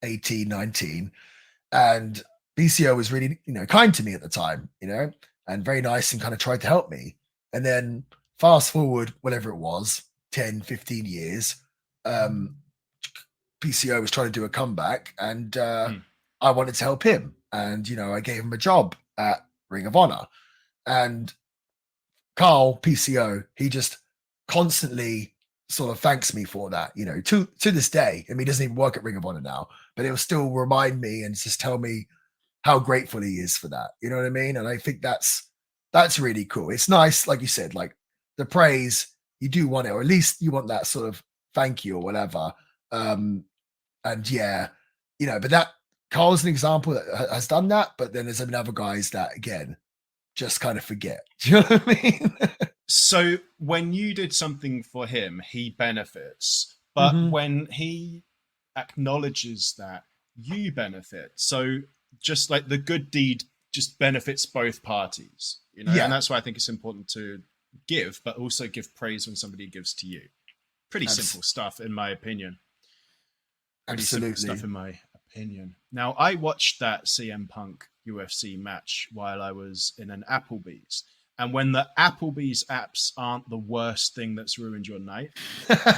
18, 19. And PCO was really, kind to me at the time, and very nice and kind of tried to help me. And then fast forward, whatever it was, 10, 15 years, PCO was trying to do a comeback, and I wanted to help him. And, I gave him a job at Ring of Honor. And Carl, PCO, he just constantly sort of thanks me for that, to this day. I mean, he doesn't even work at Ring of Honor now, but it will still remind me and just tell me how grateful he is for that. You know what I mean? And I think that's really cool. It's nice, like you said, like the praise, you do want it, or at least you want that sort of thank you or whatever. And yeah, but that Carl's an example that has done that, but then there's been other guys that again just kind of forget. Do you know what I mean? So when you did something for him, he benefits. But Mhm. when he acknowledges that, you benefit. So just like the good deed just benefits both parties, Yeah. And that's why I think it's important to give, but also give praise when somebody gives to you. Pretty simple stuff, in my opinion. Pretty Absolutely. simple stuff, in my opinion. Now, I watched that CM Punk UFC match while I was in an Applebee's. And when the Applebee's apps aren't the worst thing that's ruined your night,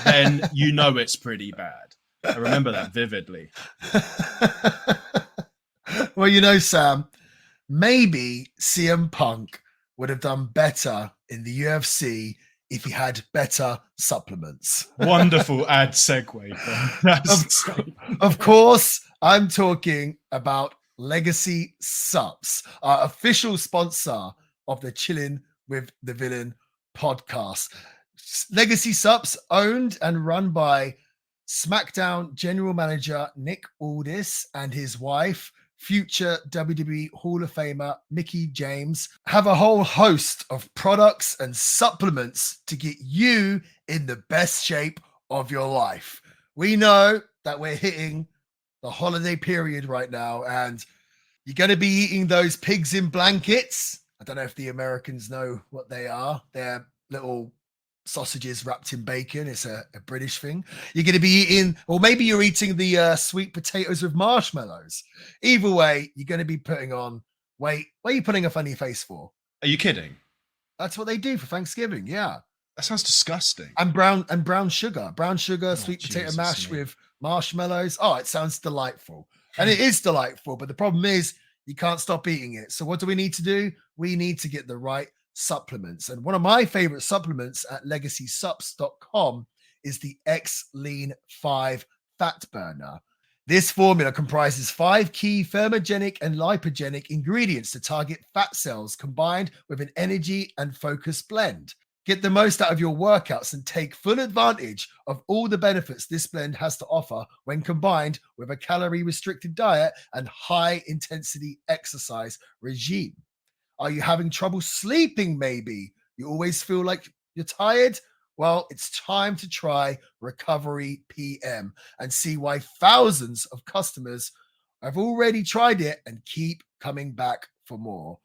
then it's pretty bad. I remember that vividly. Well, Sam, maybe CM Punk would have done better in the UFC if he had better supplements. Wonderful ad segue. Of course, I'm talking about Legacy Sups, our official sponsor of the Chilling with the Villain podcast. Legacy Sups, owned and run by SmackDown General Manager Nick Aldis and his wife, future WWE Hall of Famer Mickie James, have a whole host of products and supplements to get you in the best shape of your life. We know that we're hitting the holiday period right now, and you're going to be eating those pigs in blankets. I don't know if the Americans know what they are. They're little sausages wrapped in bacon. It's a British thing. You're going to be eating, or maybe you're eating the sweet potatoes with marshmallows. Either way, you're going to be putting on weight. What are you putting a funny face for? Are you kidding? That's what they do for Thanksgiving. Yeah. That sounds disgusting. And brown sugar, sweet potato mash with marshmallows. Oh, it sounds delightful. And it is delightful. But the problem is you can't stop eating it. So what do we need to do? We need to get the right supplements. And one of my favorite supplements at legacysups.com is the X Lean 5 Fat Burner. This formula comprises 5 key thermogenic and lipogenic ingredients to target fat cells combined with an energy and focus blend. Get the most out of your workouts and take full advantage of all the benefits this blend has to offer when combined with a calorie-restricted diet and high-intensity exercise regime. Are you having trouble sleeping, maybe? You always feel like you're tired? Well, it's time to try Recovery PM and see why thousands of customers have already tried it and keep coming back for more.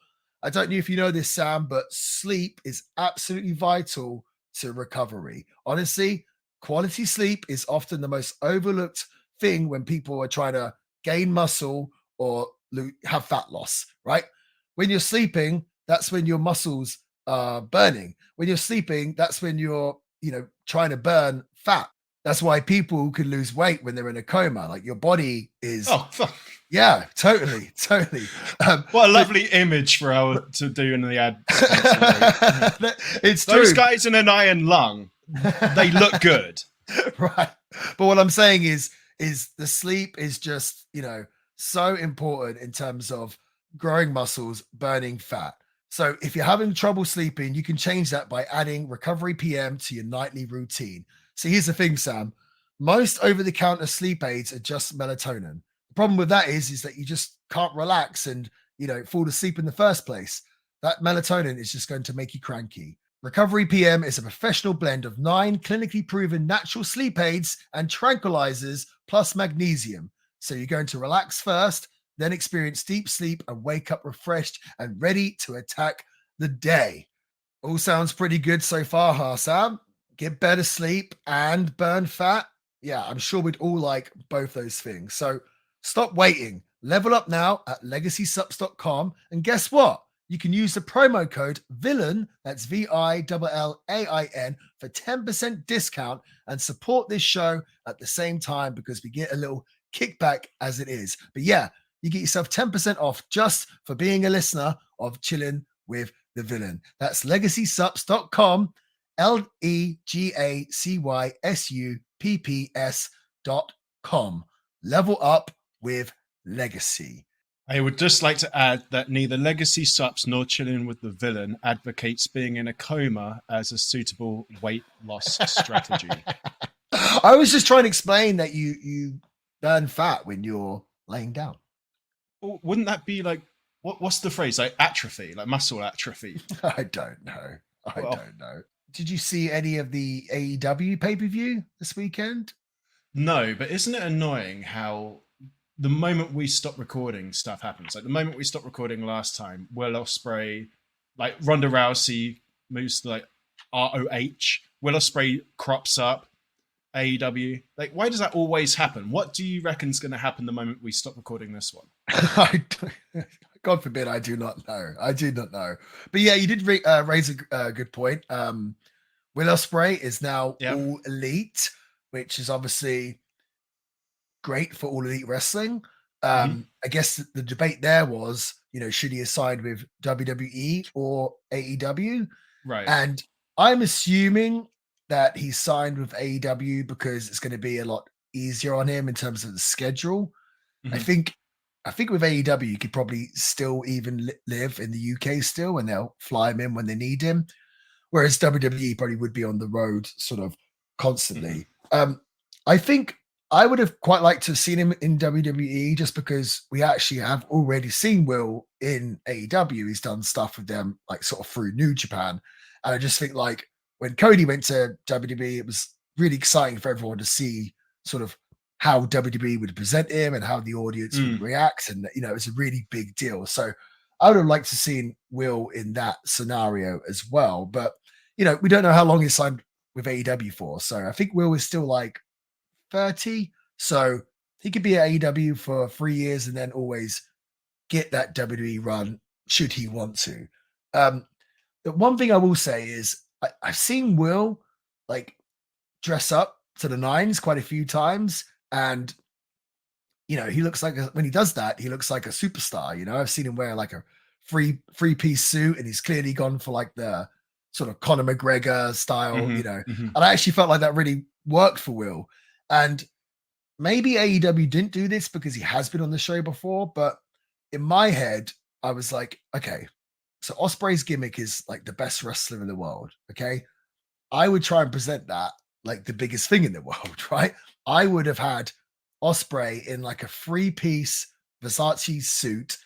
I don't know if you know this, Sam, but sleep is absolutely vital to recovery. Honestly, quality sleep is often the most overlooked thing when people are trying to gain muscle or have fat loss, right? When you're sleeping, that's when your muscles are burning. When you're sleeping, that's when you're, trying to burn fat. That's why people can lose weight when they're in a coma. Like your body is. Oh, fuck. Yeah, totally. What a lovely image for our to do in the ad. It's Those true. guys in an iron lung, they look good. Right. But what I'm saying is the sleep is just, so important in terms of growing muscles, burning fat. So if you're having trouble sleeping, you can change that by adding Recovery PM to your nightly routine. So here's the thing, Sam. Most over-the-counter sleep aids are just melatonin. The problem with that is that you just can't relax and, fall asleep in the first place. That melatonin is just going to make you cranky. Recovery PM is a professional blend of 9 clinically proven natural sleep aids and tranquilizers plus magnesium. So you're going to relax first, then experience deep sleep and wake up refreshed and ready to attack the day. All sounds pretty good so far, huh, Sam? Get better sleep and burn fat. Yeah, I'm sure we'd all like both those things. So stop waiting. Level up now at legacysups.com. And guess what? You can use the promo code VILLAIN, that's VILLAIN, for 10% discount and support this show at the same time because we get a little kickback as it is. But yeah, you get yourself 10% off just for being a listener of Chilling with the Villain. That's legacysups.com, LEGACYSUPPS.com. Level up with Legacy. I would just like to add that neither Legacy Sups nor Chilling with the Villain advocates being in a coma as a suitable weight loss strategy. I was just trying to explain that you burn fat when you're laying down. Well, wouldn't that be like, what's the phrase? Like atrophy, like muscle atrophy? I don't know. I don't know. Did you see any of the AEW pay-per-view this weekend? No, but isn't it annoying how the moment we stop recording, stuff happens? Like the moment we stopped recording last time, Will Ospreay, like Ronda Rousey moves to like ROH, Will Ospreay crops up, AEW. Like, why does that always happen? What do you reckon's going to happen the moment we stop recording this one? God forbid, I do not know. I do not know. But yeah, you did raise a good point. Will Ospreay is now all elite, which is obviously great for all elite wrestling. I guess the debate there was, should he have signed with WWE or AEW? Right. And I'm assuming that he signed with AEW because it's going to be a lot easier on him in terms of the schedule. I think with AEW, you could probably still even live in the UK still, and they'll fly him in when they need him. Whereas WWE probably would be on the road sort of constantly. I think I would have quite liked to have seen him in WWE just because we actually have already seen Will in AEW. He's done stuff with them, like sort of through New Japan. And I just think like when Cody went to WWE, it was really exciting for everyone to see sort of how WWE would present him and how the audience would react. And, it's a really big deal. So I would have liked to seen Will in that scenario as well. But, we don't know how long he's signed with AEW for. So I think Will is still like 30. So he could be at AEW for 3 years and then always get that WWE run should he want to. The one thing I will say is I've seen Will like dress up to the nines quite a few times. And, he looks like, when he does that, he looks like a superstar. I've seen him wear like a three-piece suit and he's clearly gone for like the sort of Conor McGregor style, and I actually felt like that really worked for Will. And maybe AEW didn't do this because he has been on the show before, but in my head, I was like, okay, so Ospreay's gimmick is like the best wrestler in the world. Okay. I would try and present that like the biggest thing in the world, right? I would have had Ospreay in like a 3-piece Versace suit,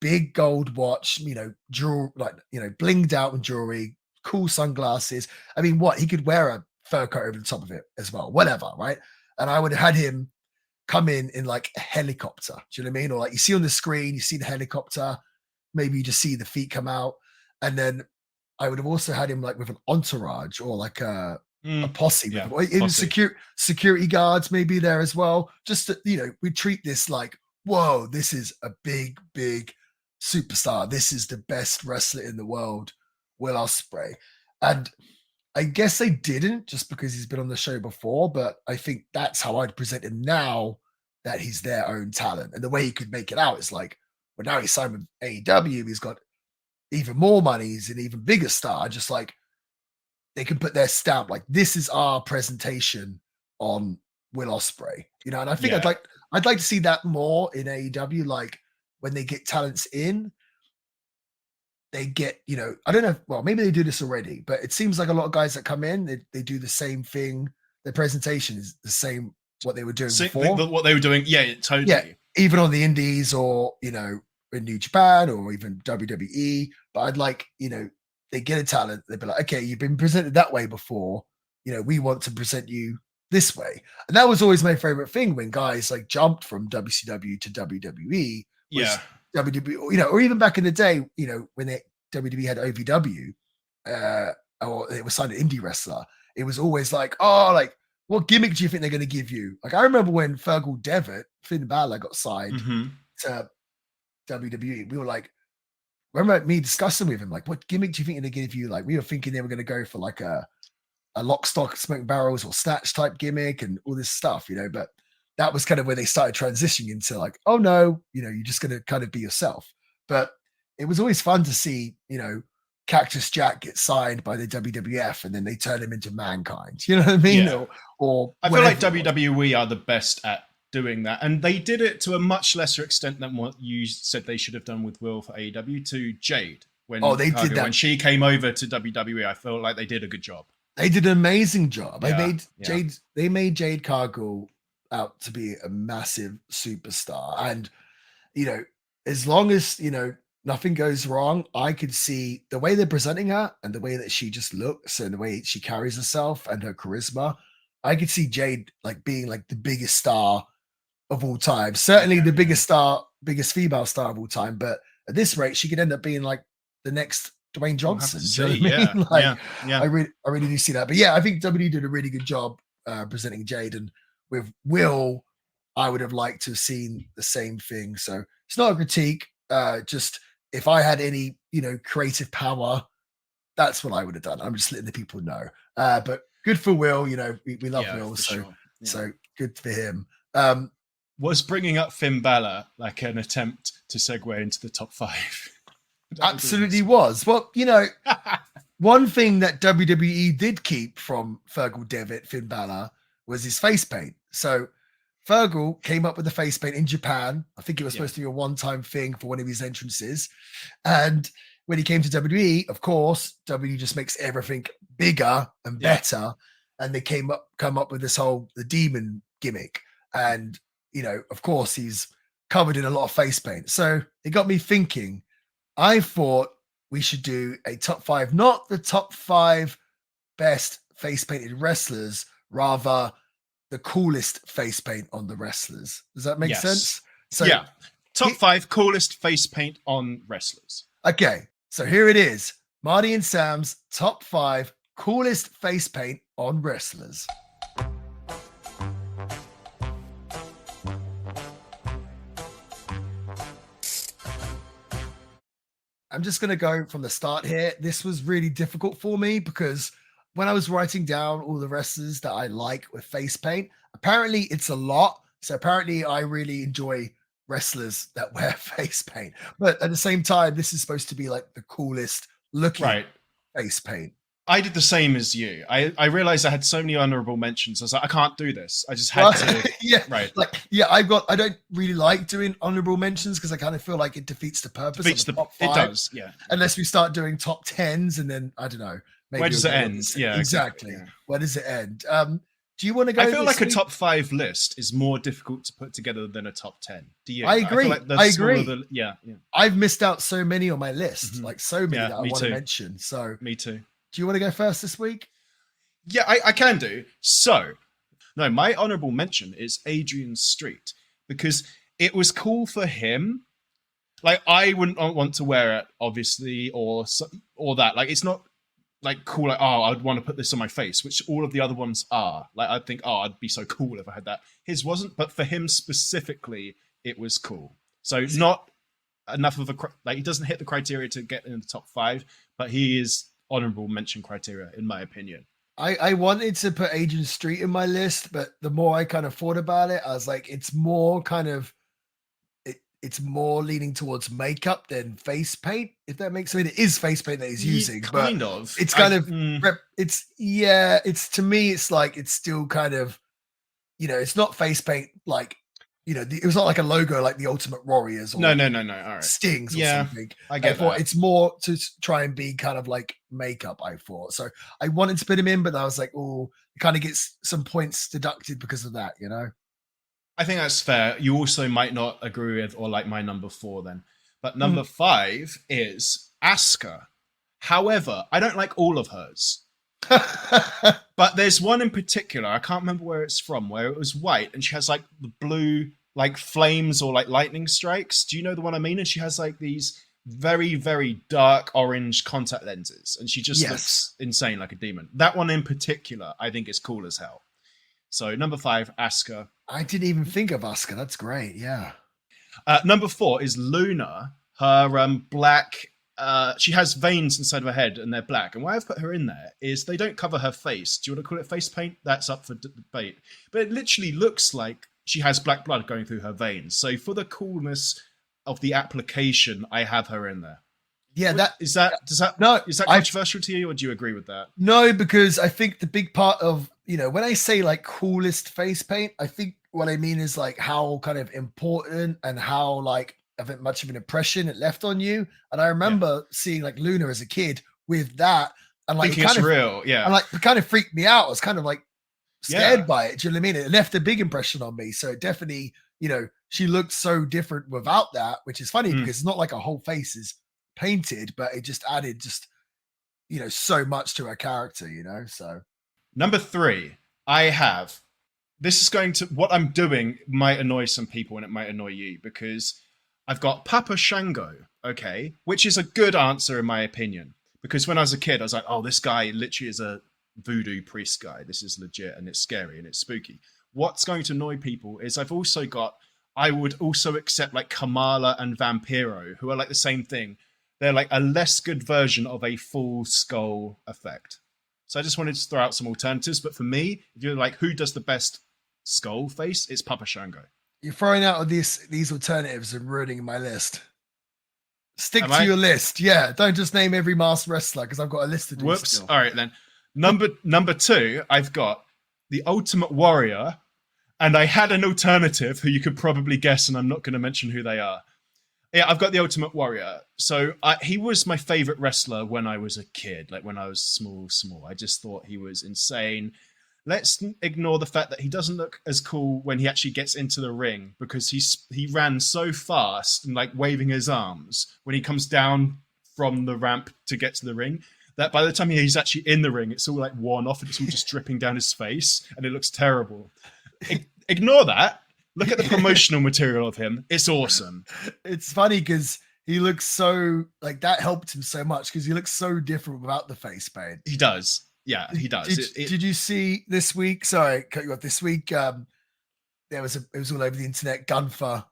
big gold watch, jewelry, like, blinged out with jewelry, cool sunglasses. I mean, he could wear a fur coat over the top of it as well, whatever, right? And I would have had him come in like a helicopter. Do you know what I mean? Or like you see on the screen, you see the helicopter, maybe you just see the feet come out. And then I would have also had him like with an entourage or like a posse, or even security guards maybe there as well. Just to, we treat this like, whoa, this is a big, big superstar. This is the best wrestler in the world, Will Ospreay. And I guess they didn't just because he's been on the show before, but I think that's how I'd present him now that he's their own talent. And the way he could make it out is like, well, now he's signed with AEW, he's got even more money, he's an even bigger star. Just like they can put their stamp, like this is our presentation on Will Ospreay, and I think I'd like to see that more in AEW. Like when they get talents in, they get, I don't know. Well, maybe they do this already, but it seems like a lot of guys that come in, they do the same thing. Their presentation is the same, what they were doing before. What they were doing. Yeah, totally. Yeah, even on the indies or, in New Japan or even WWE. But I'd like, they get a talent, they'd be like, okay, you've been presented that way before. We want to present you this way. And that was always my favorite thing when guys like jumped from WCW to WWE was Yeah. WWE, or even back in the day, when WWE had OVW, or it was signed an indie wrestler, it was always like, oh, like, what gimmick do you think they're going to give you? Like, I remember when Fergal Devitt, Finn Balor, got signed to WWE. We were like, I remember me discussing with him, like, what gimmick do you think they're going to give you? Like, we were thinking they were going to go for like a lock, stock, smoke barrels or snatch type gimmick and all this stuff, but that was kind of where they started transitioning into like, oh no, you're just going to kind of be yourself. But it was always fun to see, Cactus Jack get signed by the WWF and then they turn him into Mankind. You know what I mean? Yeah. Or I feel like WWE are the best at doing that, and they did it to a much lesser extent than what you said they should have done with Will for AEW to Jade when they did that when she came over to WWE. I feel like they did a good job. They did an amazing job. Yeah, They made Jade Cargill out to be a massive superstar, and as long as nothing goes wrong, I could see the way they're presenting her and the way that she just looks and the way she carries herself and her charisma. I could see Jade like being like the biggest star of all time. Certainly the biggest female star of all time. But at this rate, she could end up being like the next Dwayne Johnson. I really do see that. But yeah, I think WWE did a really good job presenting Jade, and with Will, I would have liked to have seen the same thing. So it's not a critique. Just if I had any, creative power, that's what I would have done. I'm just letting the people know. But good for Will. We love Will, so sure. So good for him. Was bringing up Finn Balor like an attempt to segue into the top 5? Absolutely was. Well, one thing that WWE did keep from Fergal Devitt, Finn Balor, was his face paint. So Fergal came up with the face paint in Japan. I think it was supposed to be a one-time thing for one of his entrances. And when he came to WWE, of course, WWE just makes everything bigger and better. And they come up with this whole the demon gimmick. And, of course, he's covered in a lot of face paint. So it got me thinking. I thought we should do a top 5, not the top 5 best face painted wrestlers, rather the coolest face paint on the wrestlers. Does that make sense? So top 5 coolest face paint on wrestlers. Okay, so here it is. Marty and Sam's top 5 coolest face paint on wrestlers. I'm just going to go from the start here. This was really difficult for me because when I was writing down all the wrestlers that I like with face paint, apparently it's a lot. So apparently I really enjoy wrestlers that wear face paint. But at the same time, this is supposed to be like the coolest looking face paint. I did the same as you. I realized I had so many honorable mentions. I was like, I can't do this. I just had to. I don't really like doing honorable mentions because I kind of feel like it defeats the purpose of the top 5. It does, yeah. Unless we start doing top 10s and then, I don't know. Maybe where does it end? Yeah, exactly. Yeah. Where does it end? Do you want to go? I feel like a top 5 list is more difficult to put together than a top 10. Do you? I agree. I agree. Yeah. I've missed out so many on my list, like so many that I want to mention. So me too. Do you want to go first this week? Yeah, I can do. So, no, my honorable mention is Adrian Street because it was cool for him. Like, I wouldn't want to wear it, obviously, or that. Like, it's not like cool. Like, oh, I'd want to put this on my face, which all of the other ones are. Like, I'd think, oh, I'd be so cool if I had that. His wasn't, but for him specifically, it was cool. So not enough of he doesn't hit the criteria to get in the top 5, but he is honorable mention criteria in my opinion. I wanted to put Adrian Street in my list, but the more I kind of thought about it, I was like, it's more kind of it's more leaning towards makeup than face paint, if that makes sense. It is face paint that he's using, but it's kind of it's to me it's like it's still kind of it's not face paint like it was not like a logo like the Ultimate Warriors or no. All right. Stings or something. I get that. It's more to try and be kind of like makeup, I thought. So I wanted to put him in, but I was like, oh, it kind of gets some points deducted because of that, I think that's fair. You also might not agree with or like my number 4 then. But number 5 is Asuka. However, I don't like all of hers. But there's one in particular, I can't remember where it's from, where it was white and she has like the blue like flames or like lightning strikes. Do you know the one I mean? And she has like these very, very dark orange contact lenses and she just looks insane like a demon. That one in particular, I think is cool as hell. So number 5, Asuka. I didn't even think of Asuka. That's great. Yeah. Number 4 is Luna. Her black... she has veins inside of her head and they're black. And why I've put her in there is they don't cover her face. Do you want to call it face paint? That's up for debate. But it literally looks like she has black blood going through her veins. So for the coolness of the application, I have her in there. Yeah, is that controversial to you, or do you agree with that? No, because I think the big part of, when I say like coolest face paint, I think what I mean is like how kind of important and how like much of an impression it left on you. And I remember seeing like Luna as a kid with that and like thinking it's real. Yeah. And like it kind of freaked me out. I was kind of like scared by it. Do you know what I mean? It left a big impression on me. So it definitely, she looked so different without that, which is funny because it's not like her whole face is painted, but it just added so much to her character, so. Number 3, what I'm doing might annoy some people and it might annoy you because I've got Papa Shango, okay, which is a good answer in my opinion. Because when I was a kid, I was like, oh, this guy literally is a voodoo priest guy. This is legit and it's scary and it's spooky. What's going to annoy people is I would also accept like Kamala and Vampiro, who are like the same thing. They're like a less good version of a full skull effect. So I just wanted to throw out some alternatives. But for me, if you're like, who does the best skull face? It's Papa Shango. You're throwing out these alternatives and ruining my list. Stick to your list. Yeah, don't just name every masked wrestler because I've got a list to do. Whoops. Still. All right, then. Number 2, I've got the Ultimate Warrior. And I had an alternative who you could probably guess, and I'm not going to mention who they are. Yeah, I've got the Ultimate Warrior. So he was my favorite wrestler when I was a kid, like when I was small. I just thought he was insane. Let's ignore the fact that he doesn't look as cool when he actually gets into the ring because he ran so fast and like waving his arms when he comes down from the ramp to get to the ring that by the time he's actually in the ring, it's all like worn off and it's all just dripping down his face and it looks terrible. Ignore that. Look at the promotional material of him. It's awesome. It's funny because he looks so like that helped him so much because he looks so different without the face paint. He does. Yeah, he does. Did you see this week? Sorry, cut you off. This week, it was all over the internet. Gunther,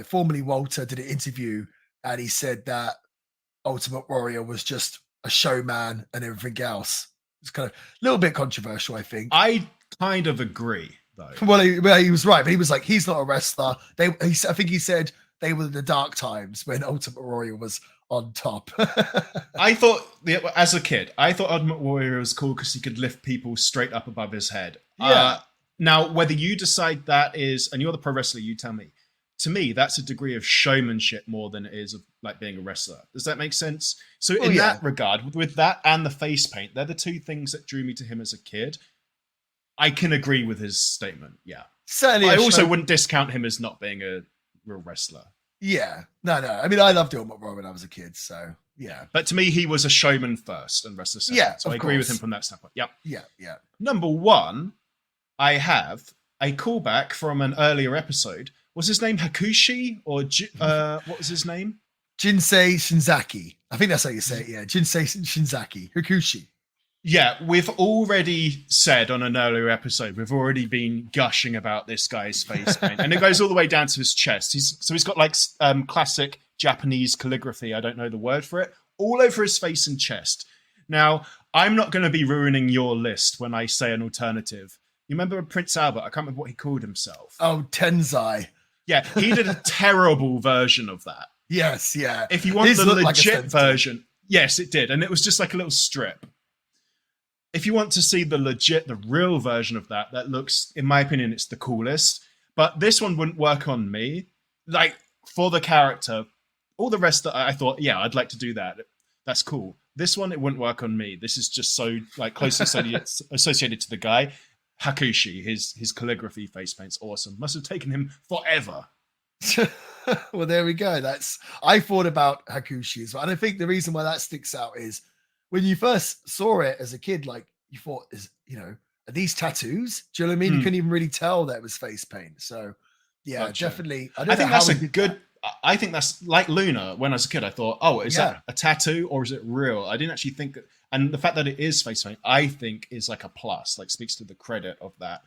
formerly Walter, did an interview and he said that Ultimate Warrior was just a showman and everything else. It's kind of a little bit controversial, I think. I kind of agree. Well, he was right, but he was like, he's not a wrestler. I think he said they were the dark times when Ultimate Warrior was on top. I thought, as a kid, Ultimate Warrior was cool because he could lift people straight up above his head. Yeah. Now, whether you decide that is, and you're the pro wrestler, you tell me. To me, that's a degree of showmanship more than it is of like being a wrestler. Does that make sense? So in that regard, with that and the face paint, they're the two things that drew me to him as a kid. I can agree with his statement. Yeah. Certainly. I also wouldn't discount him as not being a real wrestler. Yeah. No. I mean, I loved Ultimate Warrior when I was a kid. So, yeah. But to me, he was a showman first and wrestler second. Yeah. So I agree with him from that standpoint. Yep. Yeah. Number 1, I have a callback from an earlier episode. Was his name Hakushi or what was his name? Jinsei Shinzaki. I think that's how you say it. Yeah. Jinsei Shinzaki. Hakushi. Yeah, we've already said on an earlier episode, we've already been gushing about this guy's face paint. And it goes all the way down to his chest. He's got like classic Japanese calligraphy, I don't know the word for it, all over his face and chest. Now, I'm not going to be ruining your list when I say an alternative. You remember Prince Albert? I can't remember what he called himself. Oh, Tenzai. Yeah, he did a terrible version of that. Yes, yeah. If you want the legit version, yes, it did. And it was just like a little strip. If you want to see the real version of that looks, in my opinion, it's the coolest. But this one wouldn't work on me. Like, for the character, all the rest that I thought, yeah, I'd like to do that. That's cool. This one, it wouldn't work on me. This is just so like closely associated to the guy. Hakushi, his calligraphy face paint's awesome. Must have taken him forever. Well, there we go. I thought about Hakushi as well. And I think the reason why that sticks out is when you first saw it as a kid, like you thought, are these tattoos? Do you know what I mean? You couldn't even really tell that it was face paint. So yeah, Gotcha. definitely. I I don't know think how that's we a did good. that. I think that's like Luna. When I was a kid, I thought, "Oh, is Yeah. that a tattoo or is it real?" I didn't actually think. And the fact that it is face paint, I think, is like a plus. Like speaks to the credit of that.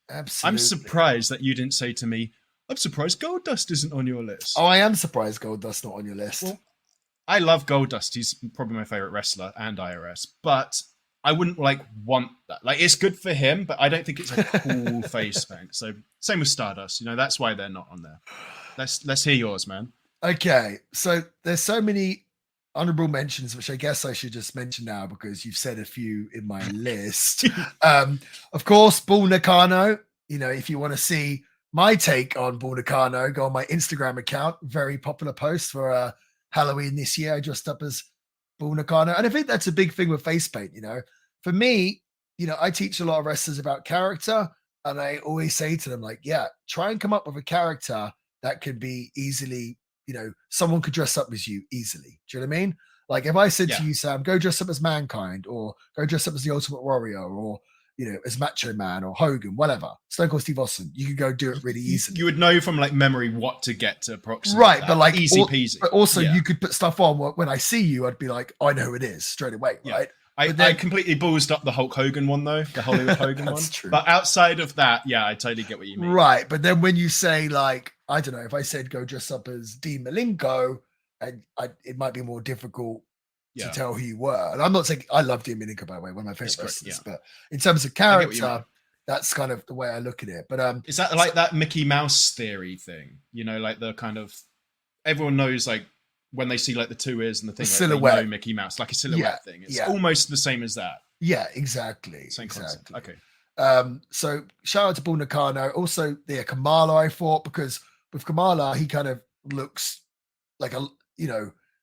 I'm Absolutely. surprised that you didn't say to me, "I'm surprised Gold Dust isn't on your list." Oh, I am surprised Gold Dust not on your list. Well, I love Gold Dust. He's probably my favorite wrestler and IRS, but I wouldn't like want that. Like it's good for him, but I don't think it's a cool face paint. So same with Stardust. That's why they're not on there. Let's hear yours, man. Okay, so there's so many honorable mentions, which I guess I should just mention now because you've said a few in my list. Of course, Bull Nakano. If you want to see my take on Bull Nakano, go on my Instagram account. Very popular post for Halloween this year. I dressed up as Bull Nakano, and I think that's a big thing with face paint. For me, I teach a lot of wrestlers about character, and I always say to them, like, yeah, try and come up with a character that could be easily, someone could dress up as you easily. Do you know what I mean? Like if I said to you, Sam, go dress up as Mankind, or go dress up as the Ultimate Warrior, or as Macho Man or Hogan, whatever, Stone Cold Steve Austin, you could go do it really easily. You would know from like memory what to get to approximate. Right, that. but like easy peasy. But also you could put stuff on when I see you, I'd be like, I know who it is straight away, right? I completely ballsed up the Hulk Hogan one though, the Hollywood Hogan one. True. But outside of that, I totally get what you mean. Right, but then when you say like, I don't know, if I said go dress up as Dean Malenko, and it might be more difficult to tell who you were. And I'm not saying I love Dean Malenko, by the way, one of my favorite wrestlers. But in terms of character, that's kind of the way I look at it. But is that like that Mickey Mouse theory thing? Like the kind of everyone knows like when they see like the two ears and the thing, silhouette, they know Mickey Mouse, like a silhouette thing. It's almost the same as that. Yeah, exactly. Same concept. Okay. So shout out to Bull Nakano. Also, Kamala, I thought, because with Kamala, he kind of looks like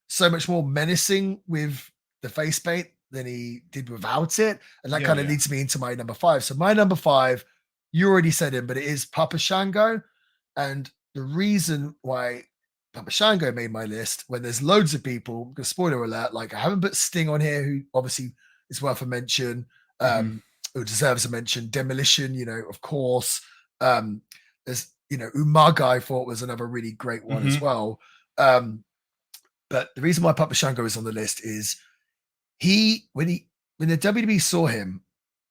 so much more menacing with the face paint than he did without it. And that kind of leads me into my number 5. So my number 5, you already said him, but it is Papa Shango. And the reason why Papa Shango made my list, when there's loads of people, because spoiler alert, like I haven't put Sting on here, who obviously is worth a mention, who deserves a mention. Demolition, of course. There's, Umaga, I thought was another really great one as well. But the reason why Papa Shango is on the list is when the WWE saw him,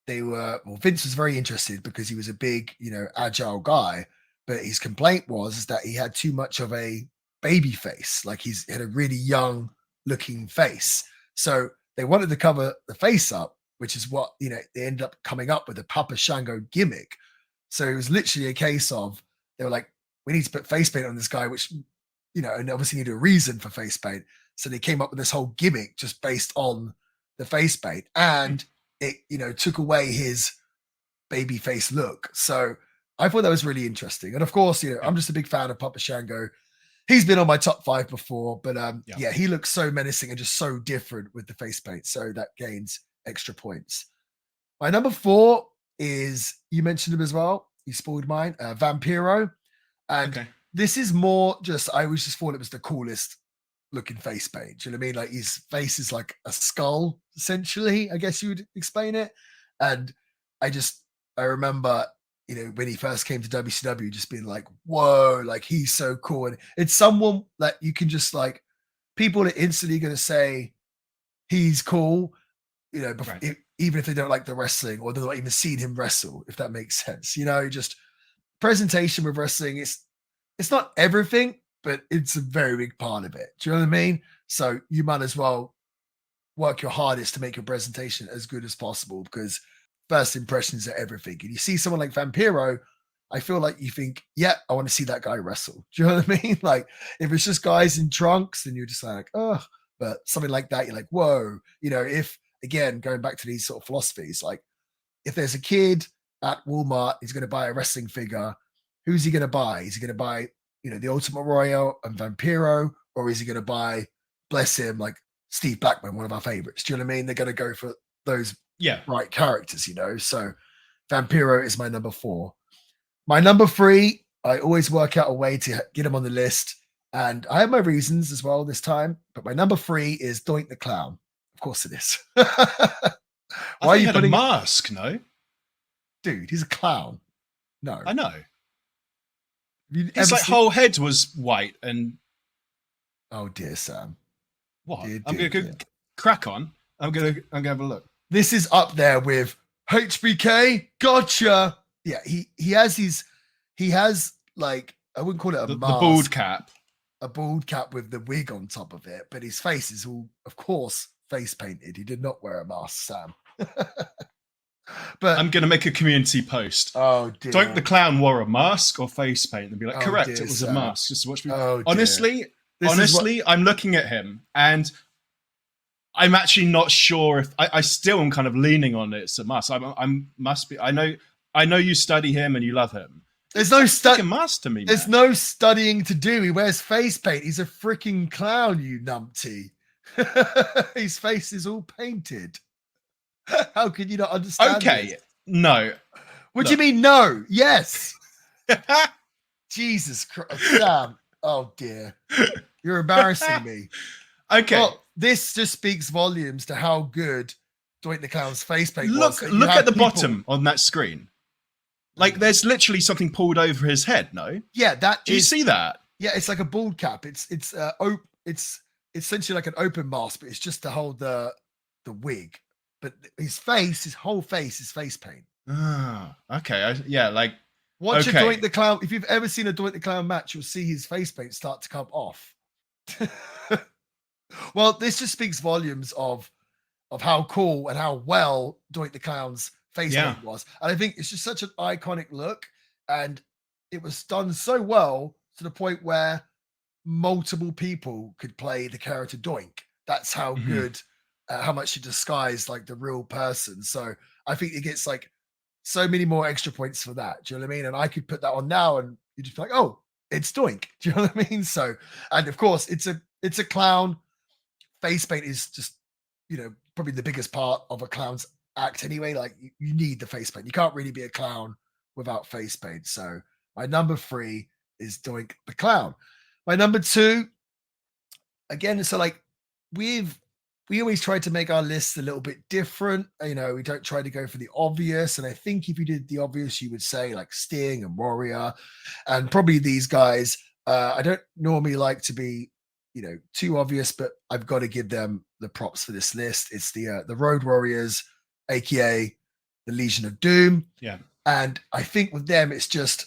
Vince was very interested because he was a big, agile guy, but his complaint was that he had too much of a baby face. Like he had a really young looking face. So they wanted to cover the face up, which is what, they ended up coming up with the Papa Shango gimmick. So it was literally a case of, they were like, we need to put face paint on this guy, which, and obviously need a reason for face paint. So they came up with this whole gimmick just based on the face paint, and it, took away his baby face look. So I thought that was really interesting. And of course, I'm just a big fan of Papa Shango. He's been on my top 5 before, but he looks so menacing and just so different with the face paint. So that gains extra points. My number 4 is, you mentioned him as well. You spoiled mine, Vampiro. And this is more just, I always just thought it was the coolest looking face paint. Do you know what I mean? Like his face is like a skull, essentially, I guess you would explain it. And I remember, when he first came to WCW, just being like, whoa, like he's so cool. And it's someone that you can just like, people are instantly going to say he's cool, even if they don't like the wrestling or they're not even seen him wrestle, if that makes sense. Just presentation with wrestling, it's not everything, but it's a very big part of it. Do you know what I mean? So you might as well work your hardest to make your presentation as good as possible, because first impressions are everything. And you see someone like Vampiro, I feel like you think, yeah, I want to see that guy wrestle. Do you know what I mean? Like if it's just guys in trunks, then you're just like, oh, but something like that, you're like, whoa. If, again, going back to these sort of philosophies, like if there's a kid at Walmart, he's going to buy a wrestling figure, who's he going to buy? Is he going to buy, the Ultimate Warrior and Vampiro, or is he going to buy, bless him, like Steve Blackman, one of our favorites? Do you know what I mean? They're going to go for those right characters, So Vampiro is my number 4. My number 3, I always work out a way to get him on the list, and I have my reasons as well this time. But my number 3 is Doink the Clown. Of course it is. I Why thought are he you had a putting mask? No, dude, he's a clown. No. I know. Have you His ever like seen- whole head was white and Oh dear, Sam. what? Dear, I'm dear, gonna dear. go crack on. I'm gonna have a look. This is up there with HBK. Gotcha. Yeah, he has like, I wouldn't call it a The mask, bald cap. a bald cap with the wig on top of it, but his face is all, of course, face painted. He did not wear a mask, Sam. But I'm gonna make a community post. oh dear. Doink the clown wore a mask or face paint and be like, Oh, correct, dear, it was a Sam. mask. Just watch me. Oh, dear. Honestly, This is what- I'm looking at him and I'm actually not sure if I still am kind of leaning on it's a mask. Must be. I know you study him and you love him. there's no It's like a study. mask to me. There's man. no studying to do. He wears face paint. He's a freaking clown, you numpty. His face is all painted. How can you not understand? Okay, this? no. What do you mean? No. Yes. Jesus Christ, Sam. Oh dear. You're embarrassing me. Okay, Well, this just speaks volumes to how good Doink the Clown's face paint look was. You at have the people- bottom on that screen. Like, there's literally something pulled over his head. No, Yeah, that do you is. see that? Yeah, it's like a bald cap. It's essentially like an open mask, but it's just to hold the wig. But his whole face is face paint. Ah, okay. Yeah, like Watch a Okay. Doink the Clown. If you've ever seen a Doink the Clown match, you'll see his face paint start to come off. Well, this just speaks volumes of how cool and how well Doink the Clown's face Yeah. paint was. And I think it's just such an iconic look. And it was done so well to the point where multiple people could play the character Doink. That's how Mhm. good, how much he disguised like the real person. So I think it gets like so many more extra points for that. Do you know what I mean? And I could put that on now and you just be like, oh, it's Doink. Do you know what I mean? So, and of course, it's a clown. Face paint is just, probably the biggest part of a clown's act anyway. Like you need the face paint. You can't really be a clown without face paint. So my number 3 is Doink the Clown. My number 2, again, so like we always try to make our lists a little bit different. We don't try to go for the obvious. And I think if you did the obvious, you would say like Sting and Warrior and probably these guys. I don't normally like to be, too obvious, but I've got to give them the props for this list. It's the Road Warriors, aka the Legion of Doom. Yeah. And I think with them, it's just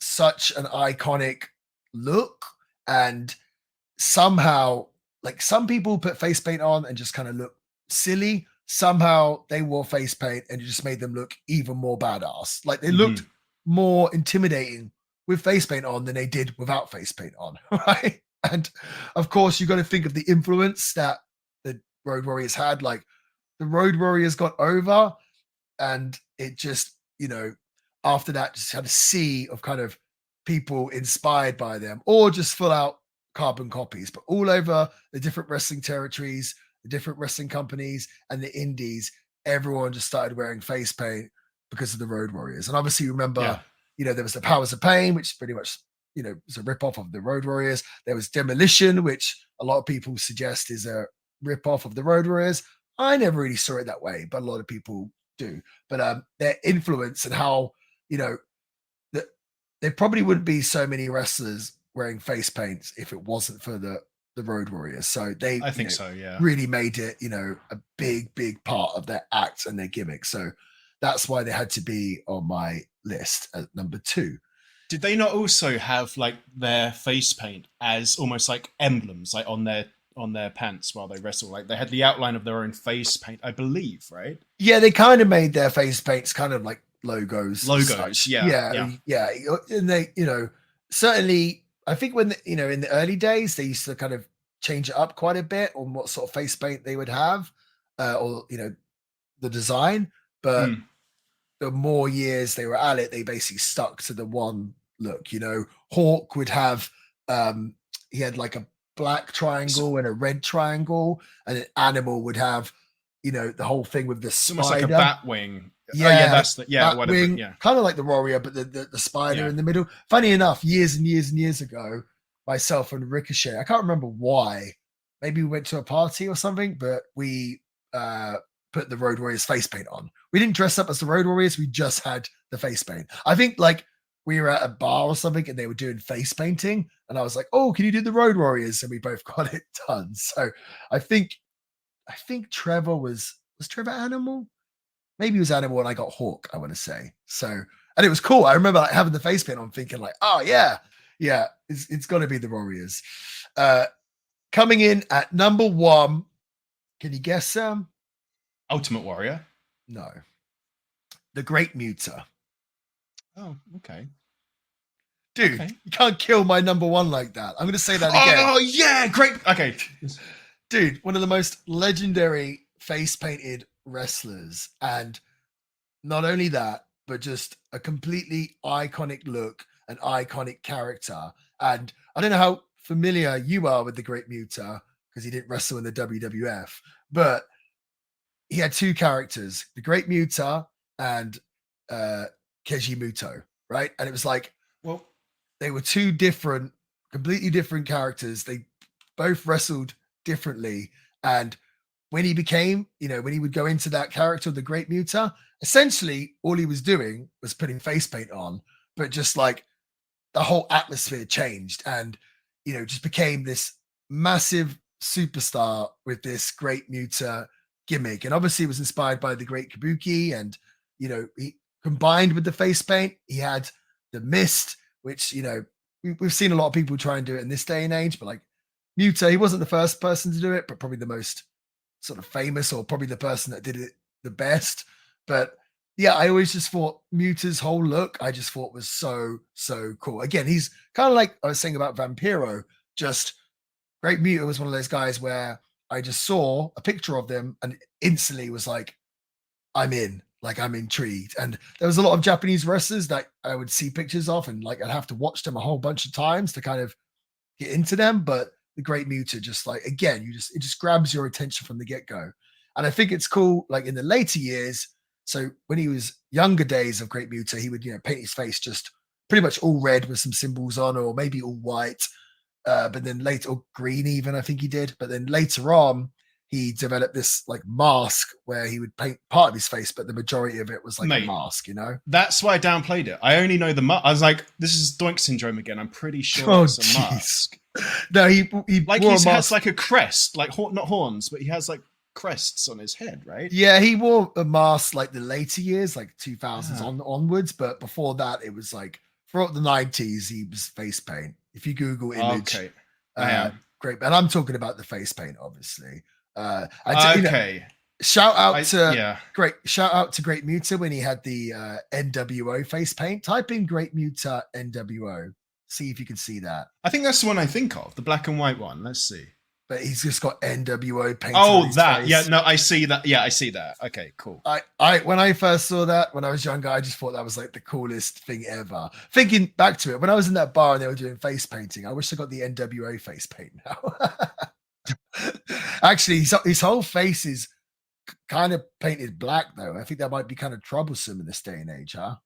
such an iconic look. And somehow, like some people put face paint on and just kind of look silly. Somehow they wore face paint and it just made them look even more badass. Like they looked more intimidating with face paint on than they did without face paint on, right? And of course, you got to think of the influence that the Road Warriors had. Like the Road Warriors got over, and it just, after that, just had a sea of kind of people inspired by them, or just full out carbon copies, but all over the different wrestling territories, the different wrestling companies, and the indies. Everyone just started wearing face paint because of the Road Warriors. And obviously, remember, there was the Powers of Pain, which pretty much, was a rip-off of the Road Warriors. There was Demolition, which a lot of people suggest is a rip-off of the Road Warriors. I never really saw it that way, but a lot of people do. But their influence and how, that there probably wouldn't be so many wrestlers wearing face paints if it wasn't for the Road Warriors. So they, I think so. Yeah. really made it, a big part of their act and their gimmick. So that's why they had to be on my list at number 2. Did they not also have like their face paint as almost like emblems, like on their pants while they wrestle? Like they had the outline of their own face paint, I believe, right? Yeah, they kind of made their face paints kind of like logos. Logos, such. yeah. And they, certainly, I think when in the early days they used to kind of change it up quite a bit on what sort of face paint they would have, or the design. But the more years they were at it, they basically stuck to the one look. Hawk would have he had like a black triangle and a red triangle, and an Animal would have the whole thing with the It's spider. almost like a bat wing. Yeah, that's the Bat whatever. wing, Yeah. kind of like the Warrior, but the spider Yeah. in the middle. Funny enough, years and years and years ago, myself and Ricochet, I can't remember why. Maybe we went to a party or something, but we put the Road Warriors face paint on. We didn't dress up as the Road Warriors. We just had the face paint. I think like we were at a bar or something and they were doing face painting. And I was like, oh, can you do the Road Warriors? And we both got it done. So I think Trevor was Trevor Animal? Maybe he was Animal and I got Hawk, I want to say. So, and it was cool. I remember like having the face paint on thinking like, oh yeah, it's got to be the Warriors. Coming in at number 1, can you guess, Sam? Ultimate Warrior? No. The Great Muta. Oh, okay. Dude, okay. You can't kill my number 1 like that. I'm going to say that again. Oh, yeah, great. Okay. Dude, one of the most legendary face-painted wrestlers. And not only that, but just a completely iconic look, an iconic character. And I don't know how familiar you are with the Great Muta, because he didn't wrestle in the WWF, but he had 2 characters, the Great Muta and Keiji Muto, right? And it was like, well, they were 2 different, completely different characters. They both wrestled differently. And when he became, when he would go into that character, the Great Muta, essentially all he was doing was putting face paint on, but just like the whole atmosphere changed and, just became this massive superstar with this Great Muta gimmick. And obviously it was inspired by the Great Kabuki. And, he combined with the face paint, he had the mist, which, we've seen a lot of people try and do it in this day and age, but like Muta, he wasn't the first person to do it, but probably the most sort of famous, or probably the person that did it the best. But yeah, I always just thought Muta's whole look, I just thought was so cool. Again, he's kind of like I was saying about Vampiro, just Great Muta was one of those guys where I just saw a picture of them and instantly was like, I'm in, like I'm intrigued. And there was a lot of Japanese wrestlers that I would see pictures of and like I'd have to watch them a whole bunch of times to kind of get into them. But the Great Muta, just like, again, it just grabs your attention from the get-go. And I think it's cool, like in the later years. So when he was younger days of Great Muta, he would, paint his face just pretty much all red with some symbols on, or maybe all white. But then later, or green even, I think he did. But then later on, he developed this like mask where he would paint part of his face, but the majority of it was like a mask, That's why I downplayed it. I only know the mask. I was like, this is Doink Syndrome again. I'm pretty sure it's a mask. No, he like he has like a crest, like not horns, but he has like crests on his head, right? Yeah, he wore a mask like the later years, like 2000s onwards. But before that, it was like throughout the 90s, he was face paint. If you Google image, great. And I'm talking about the face paint, obviously. Shout out to Great Muta when he had the NWO face paint. Type in Great Muta NWO. See if you can see that. I think that's the one I think of, the black and white one. Let's see. But he's just got NWO paint. Oh, that. Face. Yeah, no, I see that. Yeah, I see that. Okay, cool. When I first saw that when I was younger, I just thought that was like the coolest thing ever. Thinking back to it, when I was in that bar and they were doing face painting, I wish I got the NWO face paint now. Actually, his whole face is kind of painted black, though. I think that might be kind of troublesome in this day and age, huh?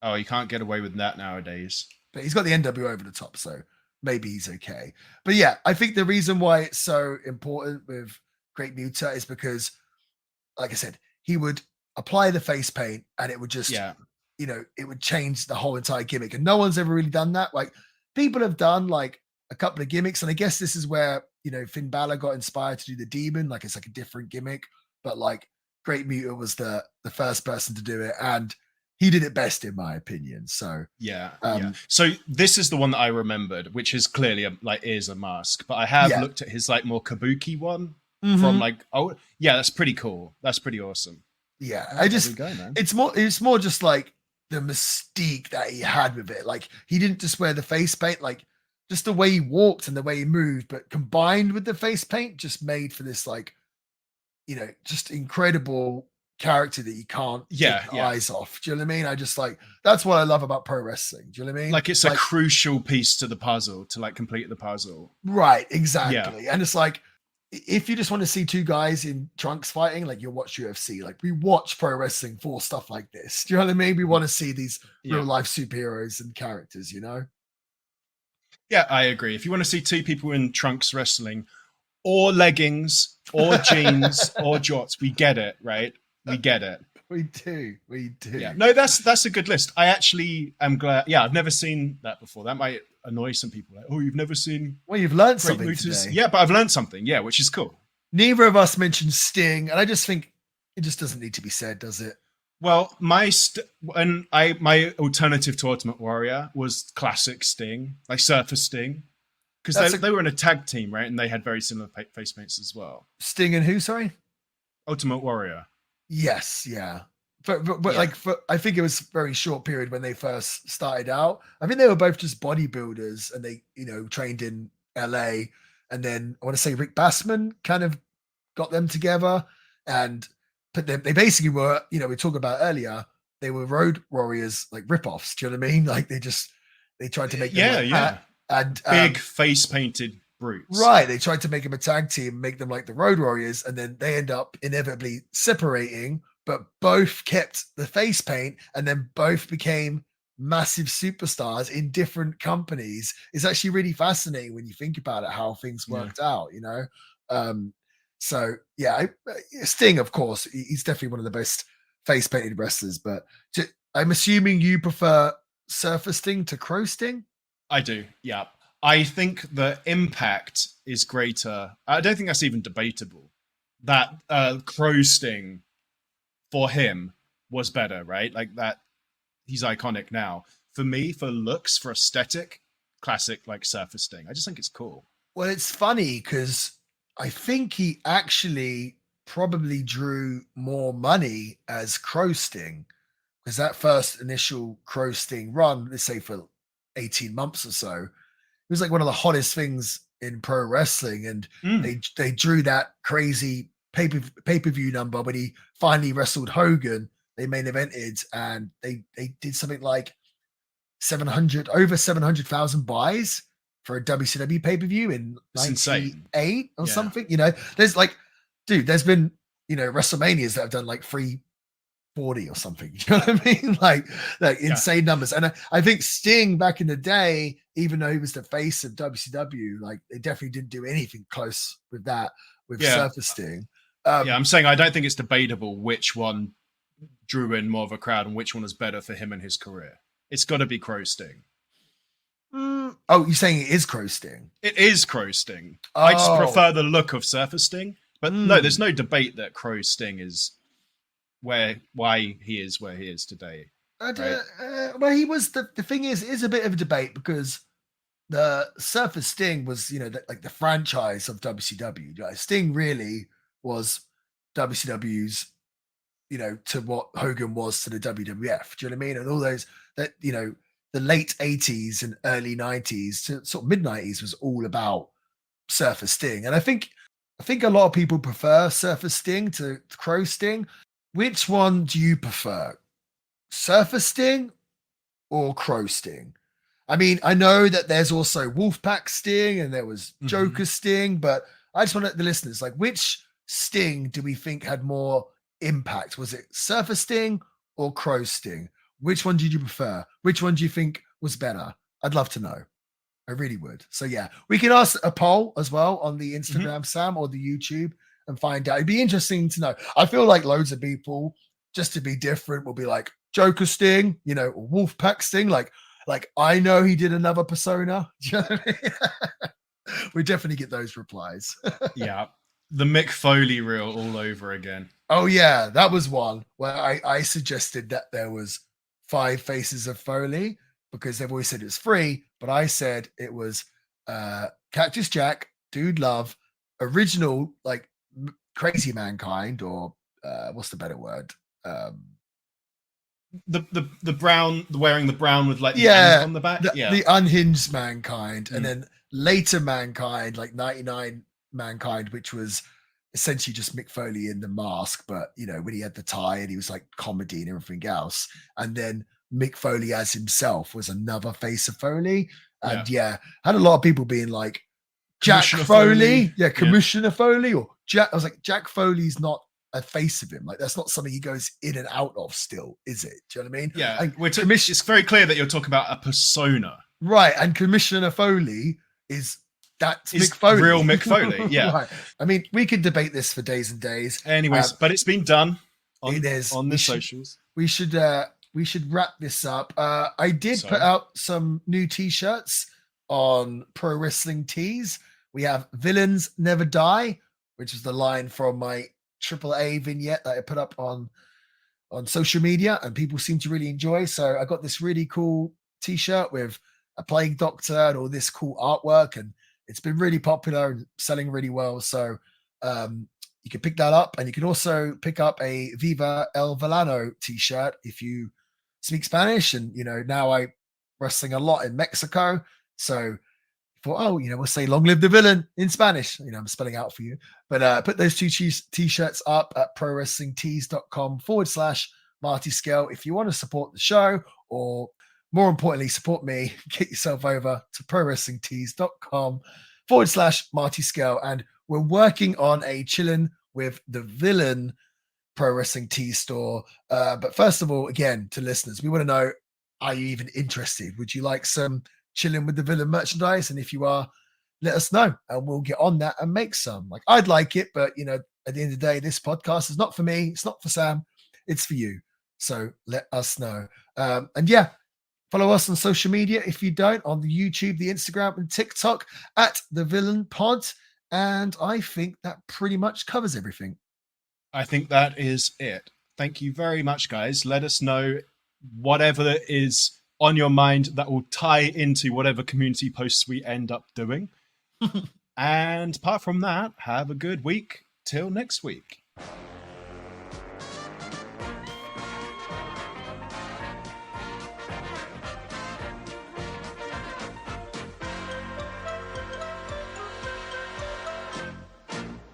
Oh, you can't get away with that nowadays. But he's got the NWO over the top, so maybe he's okay. But yeah, I think the reason why it's so important with Great Muta is because, like I said, he would apply the face paint and it would just, it would change the whole entire gimmick. And no one's ever really done that. Like people have done like a couple of gimmicks. And I guess this is where, Finn Balor got inspired to do the demon. Like it's like a different gimmick, but like Great Muta was the first person to do it. And he did it best, in my opinion. So yeah. So this is the one that I remembered, which is clearly is a mask. But I have looked at his like more kabuki one from like, that's pretty cool. That's pretty awesome. Yeah, it's more just like the mystique that he had with it. Like he didn't just wear the face paint, like just the way he walked and the way he moved, but combined with the face paint, just made for this like, just incredible character that you can't take your eyes off. Do you know what I mean? I just like, that's what I love about pro wrestling. Do you know what I mean? Like it's a crucial piece to the puzzle to like complete the puzzle. Right, exactly. Yeah. And it's like, if you just want to see 2 guys in trunks fighting, like you'll watch UFC. Like we watch pro wrestling for stuff like this. Do you know what I mean? We want to see these real life superheroes and characters, Yeah, I agree. If you want to see 2 people in trunks wrestling, or leggings, or jeans, or jorts. We get it, right? We get it. We do. Yeah. No, that's a good list. I actually am glad. Yeah, I've never seen that before. That might annoy some people. Like, oh, you've never seen. Well, you've learned Great something Mutas. today. Yeah, but I've learned something. Yeah, which is cool. Neither of us mentioned Sting, and I just think it just doesn't need to be said, does it? Well, my alternative to Ultimate Warrior was classic Sting, like Surfer Sting, because they were in a tag team, right? And they had very similar face paints as well. Sting and who? Sorry, Ultimate Warrior. Yes, yeah. But Yeah. like, I think it was a very short period when they first started out. I think they were both just bodybuilders, and they, trained in LA. And then I want to say Rick Bassman kind of got them together, and they basically were, we talked about earlier, they were Road Warriors, like ripoffs. Do you know what I mean? Like they tried to make them that. And big face painted brutes. Right. They tried to make them a tag team, make them like the Road Warriors, and then they end up inevitably separating, but both kept the face paint, and then both became massive superstars in different companies. It's actually really fascinating when you think about it, how things worked out, So yeah, Sting, of course, he's definitely one of the best face painted wrestlers, but I'm assuming you prefer Surfer Sting to Crow Sting? I do, yeah. I think the impact is greater. I don't think that's even debatable. That Crow Sting for him was better, right? Like that, he's iconic now. For me, for looks, for aesthetic, classic like Surfer Sting. I just think it's cool. Well, it's funny because I think he actually probably drew more money as Crow Sting, because that first initial Crow Sting run, let's say for 18 months or so, it was like one of the hottest things in pro wrestling, and they drew that crazy pay-per-view number when he finally wrestled Hogan. They main evented, and they did something like over 700,000 buys for a WCW pay-per-view in 98 or something. There's there's been WrestleManias that have done like 340 or something. You know what I mean? Like insane numbers. And I think Sting back in the day, even though he was the face of WCW, like they definitely didn't do anything close with that with Surfer Sting. I'm saying I don't think it's debatable which one drew in more of a crowd and which one was better for him and his career. It's got to be Crow Sting. Oh, you're saying it is Crow Sting? It is Crow Sting. Oh. I just prefer the look of Surfer Sting. But no, there's no debate that Crow Sting is why he is where he is today. Right? Well, he was the thing is a bit of a debate, because the Surfer Sting was, like the franchise of WCW. Like, Sting really was WCW's, to what Hogan was to the WWF. Do you know what I mean? And all those that, the late 80s and early 90s to sort of mid 90s was all about Surfer Sting. And I think a lot of people prefer Surfer Sting to Crow Sting. Which one do you prefer? Surfer Sting or Crow Sting? I mean, I know that there's also Wolfpack Sting and there was Joker Sting, but I just want the listeners, like, which Sting do we think had more impact? Was it Surfer Sting or Crow Sting? Which one did you prefer? Which one do you think was better? I'd love to know. I really would. So yeah, we can ask a poll as well on the Instagram, Sam, or the YouTube, and find out. It'd be interesting to know. I feel like loads of people, just to be different, will be like Joker Sting, or Wolfpack Sting. Like I know he did another persona. Do you know what I mean? We definitely get those replies. Yeah. The Mick Foley reel all over again. Oh yeah, that was one where I suggested that there was 5 faces of Foley, because they've always said it was free, but I said it was Cactus Jack, Dude Love, original, like Crazy Mankind, or what's the better word? The brown, wearing the brown with like the ends on the back. The unhinged Mankind, and then later Mankind, like 99 Mankind, which was essentially just Mick Foley in the mask, but when he had the tie and he was like comedy and everything else. And then Mick Foley as himself was another face of Foley. And had a lot of people being like Jack Foley. Yeah, Commissioner Foley, or Jack. I was like, Jack Foley's not a face of him. Like, that's not something he goes in and out of still, is it? Do you know what I mean? Yeah. It's very clear that you're talking about a persona. Right. And Commissioner Foley is That's is Mick Foley. real Mick Foley. Yeah. Right. I mean, we could debate this for days and days. Anyways, but it's been done on, it is. on the socials. We should wrap this up. I did put out some new t-shirts on Pro Wrestling Tees. We have Villains Never Die, which is the line from my AAA vignette that I put up on social media, and people seem to really enjoy. So I got this really cool t-shirt with a plague doctor and all this cool artwork, and it's been really popular and selling really well. So you can pick that up, and you can also pick up a Viva El Villano t-shirt if you speak Spanish. And now I wrestling a lot in Mexico, so thought, we'll say "Long live the villain" in Spanish. I'm spelling out for you, but put those two t-shirts up at prowrestlingtees.com/Marty Scale if you want to support the show, or more importantly, support me. Get yourself over to prowrestlingtees.com/Marty Scale, and we're working on a Chillin' with the Villain Pro Wrestling Tees store. But first of all, again, to listeners, we want to know: are you even interested? Would you like some Chilling with the Villain merchandise? And if you are, let us know and we'll get on that and make some. Like, I'd like it, but at the end of the day, this podcast is not for me, it's not for Sam, it's for you. So let us know. And yeah, follow us on social media if you don't, on the YouTube, the Instagram, and TikTok at The Villain Pod. And I think that pretty much covers everything. I think that is it. Thank you very much, guys. Let us know whatever is on your mind that will tie into whatever community posts we end up doing. And apart from that, have a good week. Till next week.